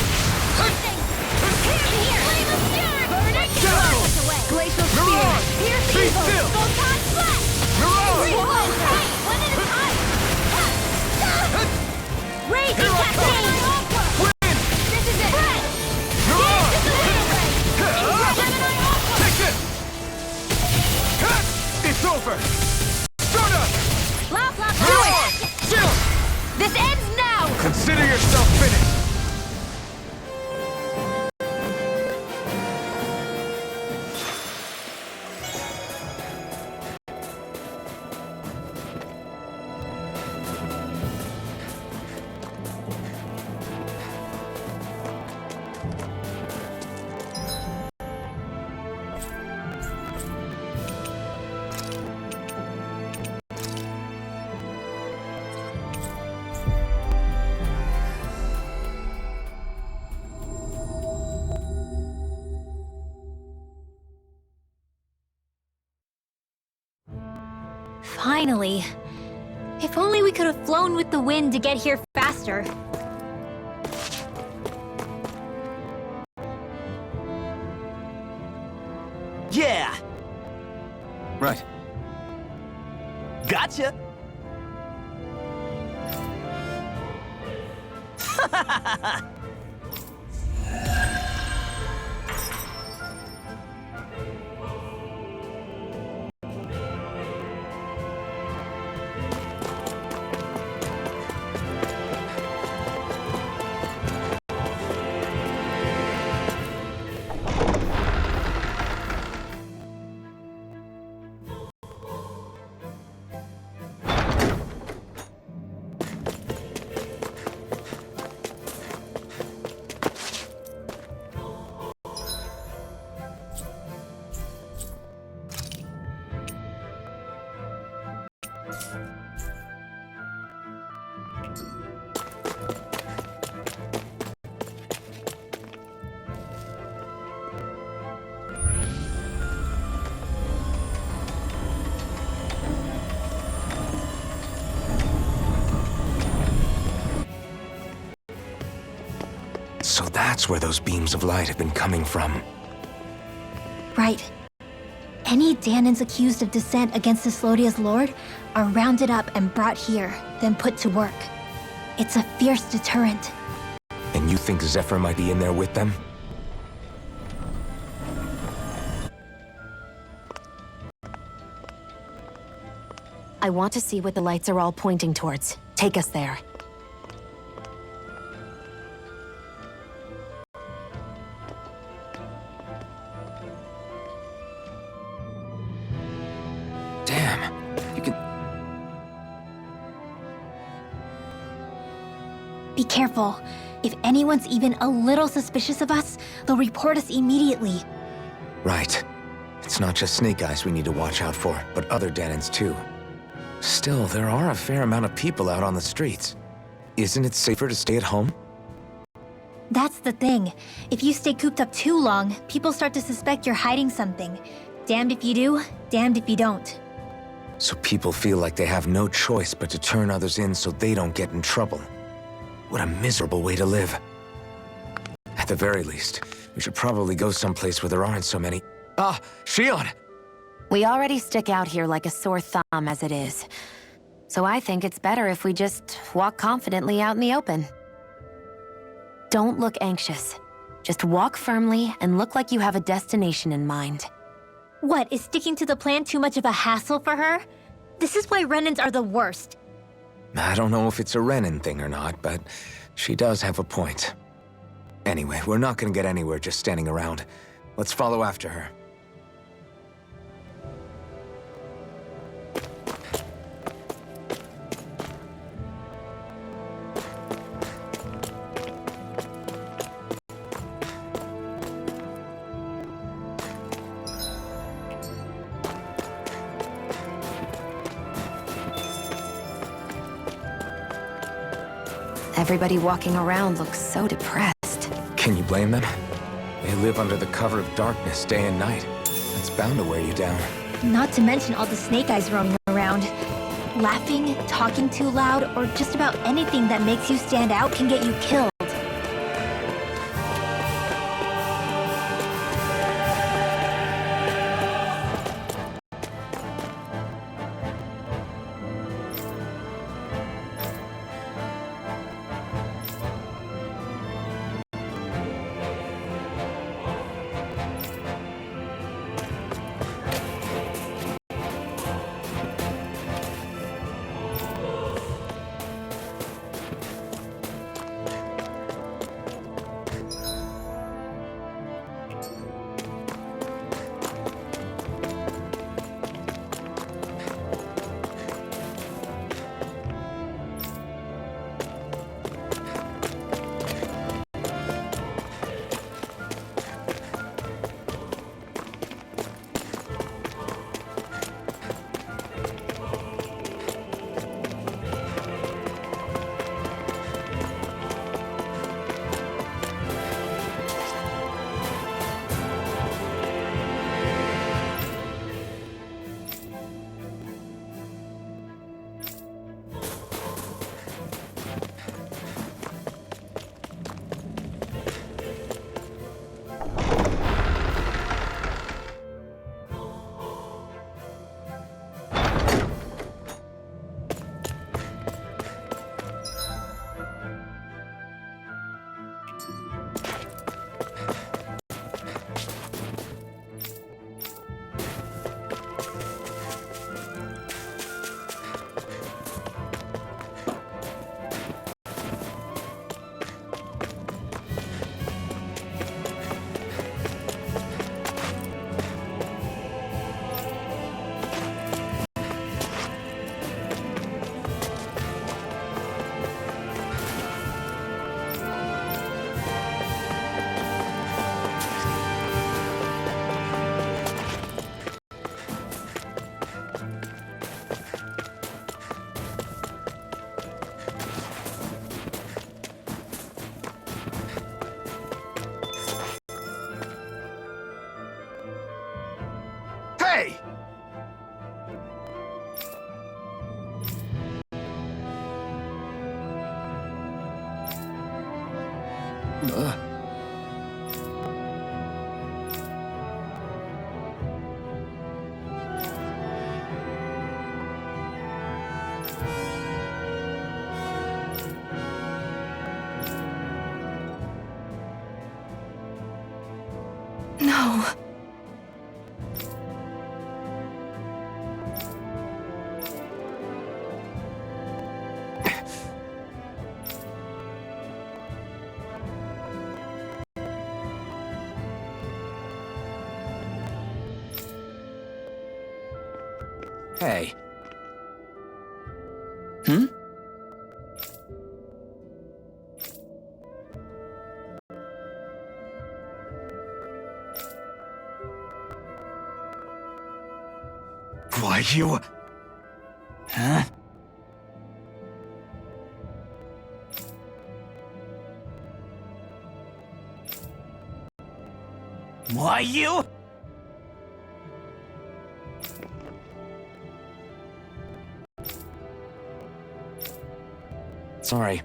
Here. Flame of fury. Burn it. Go! Glacial Mirage! Here's Be evil. still! Photon flash. Mirage! One at a time. Raging Here I come! cascade. Win! This is it. Mirage! Take this! Cut! It's over! Stardust! Blah, blah, blah. Mirage! Chill! This ends now! Consider yourself finished! Finally. If only we could have flown with the wind to get here faster. Yeah! Right. Gotcha! So that's where those beams of light have been coming from. Right. Any Dahnans accused of dissent against Cyslodia's lord are rounded up and brought here, then put to work. It's a fierce deterrent. And you think Zephyr might be in there with them? I want to see what the lights are all pointing towards. Take us there. Damn. You can... Be careful. If anyone's even a little suspicious of us, they'll report us immediately. Right. It's not just Snake Eyes we need to watch out for, but other Dahnans too. Still, there are a fair amount of people out on the streets. Isn't it safer to stay at home? That's the thing. If you stay cooped up too long, people start to suspect you're hiding something. Damned if you do, damned if you don't. So people feel like they have no choice but to turn others in so they don't get in trouble. What a miserable way to live. At the very least, we should probably go someplace where there aren't so many... Ah, Shionne! We already stick out here like a sore thumb as it is. So I think it's better if we just walk confidently out in the open. Don't look anxious. Just walk firmly and look like you have a destination in mind. What, is sticking to the plan too much of a hassle for her? This is why Renins are the worst. I don't know if it's a Renin thing or not, but she does have a point. Anyway, we're not gonna get anywhere just standing around. Let's follow after her. Everybody walking around looks so depressed. Can you blame them? They live under the cover of darkness day and night. It's bound to wear you down. Not to mention all the snake eyes roaming around. Laughing, talking too loud, or just about anything that makes you stand out can get you killed. Hey! No. Hey. Hmm? Why, you... Huh? Huh? Why you? Sorry.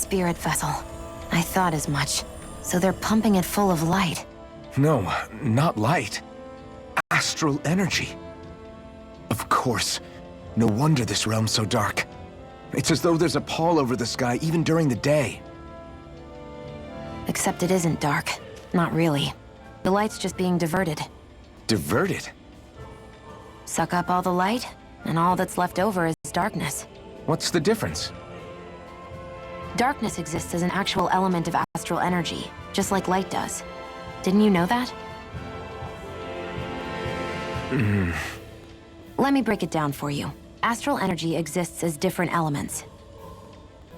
Spirit vessel. I thought as much. So they're pumping it full of light. No, not light. Astral energy. Of course. No wonder this realm's so dark. It's as though there's a pall over the sky even during the day. Except it isn't dark. Not really. The light's just being diverted. Diverted? Suck up all the light, and all that's left over is darkness. What's the difference? Darkness exists as an actual element of astral energy, just like light does. Didn't you know that? Let me break it down for you. Astral energy exists as different elements.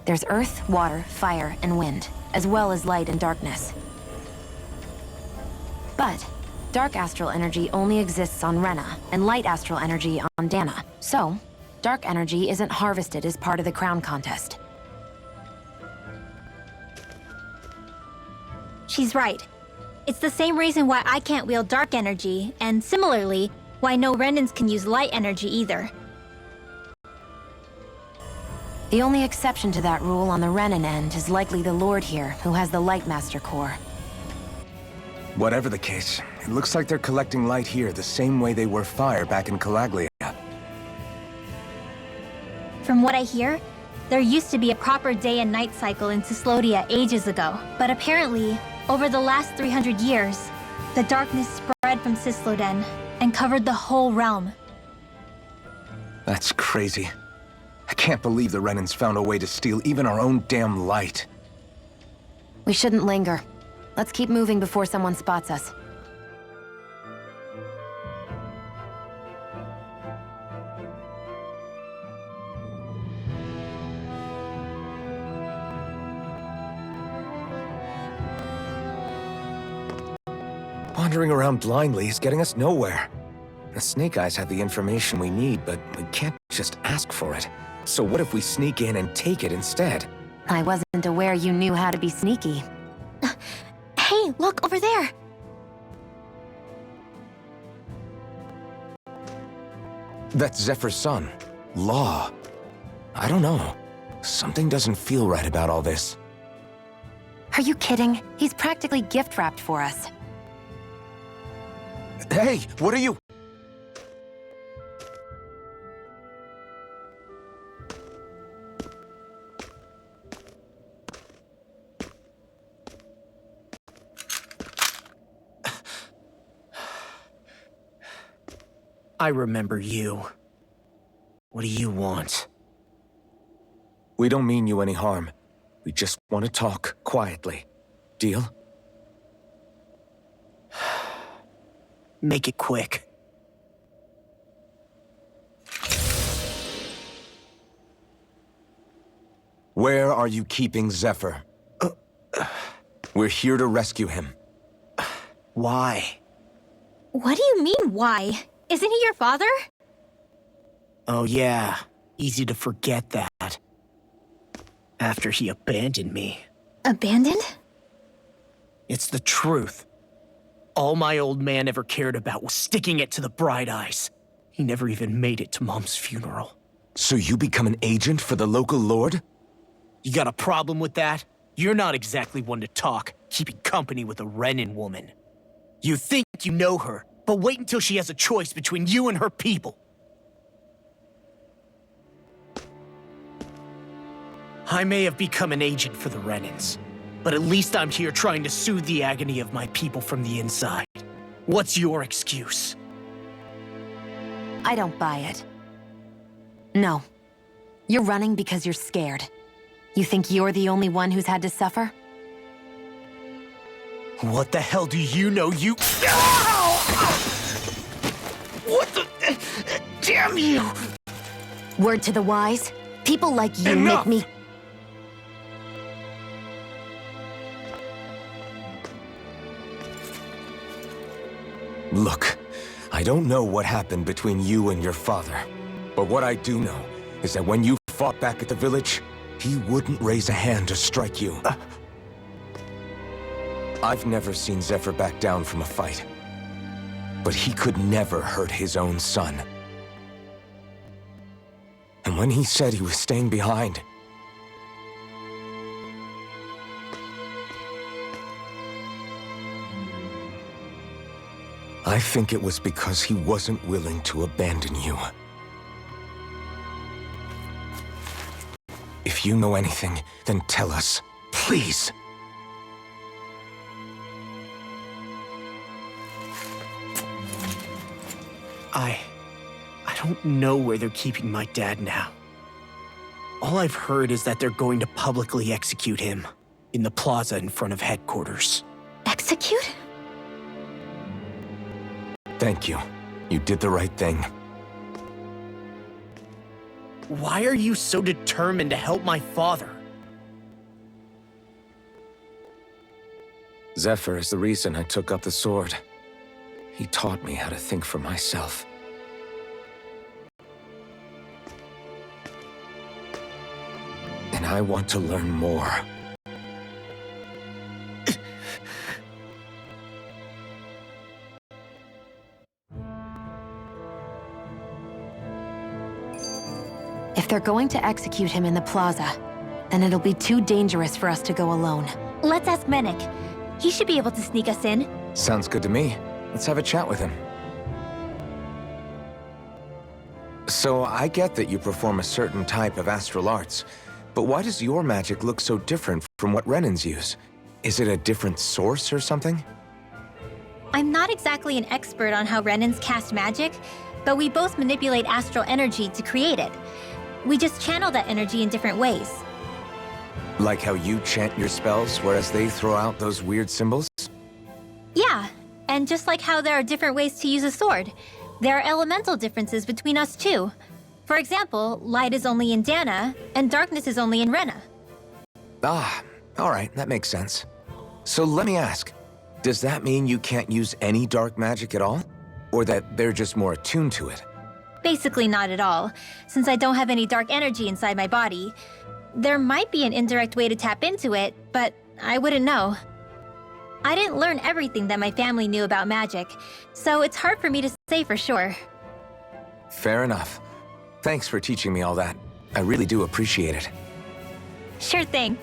There's earth, water, fire, and wind, as well as light and darkness. But dark astral energy only exists on Rena, and light astral energy on Dana. So, dark energy isn't harvested as part of the crown contest. She's right. It's the same reason why I can't wield dark energy, and similarly, why no Renans can use light energy either. The only exception to that rule on the Renan end is likely the Lord here, who has the Light Master Core. Whatever the case, it looks like they're collecting light here the same way they were fire back in 𝚂𝚘𝚕𝚎𝚜. From what I hear, there used to be a proper day and night cycle in Cyslodia ages ago, but apparently, over the last 300 years, the darkness spread from Cysloden and covered the whole realm. That's crazy. I can't believe the Renans found a way to steal even our own damn light. We shouldn't linger. Let's keep moving before someone spots us. Wandering around blindly is getting us nowhere. The Snake Eyes have the information we need, but we can't just ask for it. So what if we sneak in and take it instead? I wasn't aware you knew how to be sneaky. Hey, look over there! That's Zephyr's son, Law. I don't know. Something doesn't feel right about all this. Are you kidding? He's practically gift-wrapped for us. Hey, what are you? I remember you. What do you want? We don't mean you any harm. We just want to talk quietly. Deal? Make it quick. Where are you keeping Zephyr? We're here to rescue him. Why? What do you mean, why? Isn't he your father? Oh yeah, easy to forget that. After he abandoned me. Abandoned? It's the truth. All my old man ever cared about was sticking it to the Bright Eyes. He never even made it to Mom's funeral. So you become an agent for the local lord? You got a problem with that? You're not exactly one to talk. keeping company with a Renin woman. You think you know her, but wait until she has a choice between you and her people. I may have become an agent for the Renins, but at least I'm here trying to soothe the agony of my people from the inside. What's your excuse? I don't buy it. No. You're running because you're scared. You think you're the only one who's had to suffer? What the hell do you know, you— What the— Damn you! Word to the wise, people like you Enough! make me— Look, I don't know what happened between you and your father, but what I do know is that when you fought back at the village, he wouldn't raise a hand to strike you. I've never seen Zephyr back down from a fight, but he could never hurt his own son. And when he said he was staying behind, I think it was because he wasn't willing to abandon you. If you know anything, then tell us, please. I don't know where they're keeping my dad now. All I've heard is that they're going to publicly execute him in the plaza in front of headquarters. Execute? Thank you. You did the right thing. Why are you so determined to help my father? Zephyr is the reason I took up the sword. He taught me how to think for myself. And I want to learn more. If they're going to execute him in the plaza, then it'll be too dangerous for us to go alone. Let's ask Menik. He should be able to sneak us in. Sounds good to me. Let's have a chat with him. So I get that you perform a certain type of astral arts, but why does your magic look so different from what Renins use? Is it a different source or something? I'm not exactly an expert on how Renins cast magic, but we both manipulate astral energy to create it. We just channel that energy in different ways. Like how you chant your spells, whereas they throw out those weird symbols? Yeah, and just like how there are different ways to use a sword, there are elemental differences between us too. For example, light is only in Dana, and darkness is only in Rena. Ah, alright, that makes sense. So let me ask, does that mean you can't use any dark magic at all? Or that they're just more attuned to it? Basically not at all, since I don't have any dark energy inside my body. There might be an indirect way to tap into it, but I wouldn't know. I didn't learn everything that my family knew about magic, so it's hard for me to say for sure. Fair enough. Thanks for teaching me all that. I really do appreciate it. Sure thing.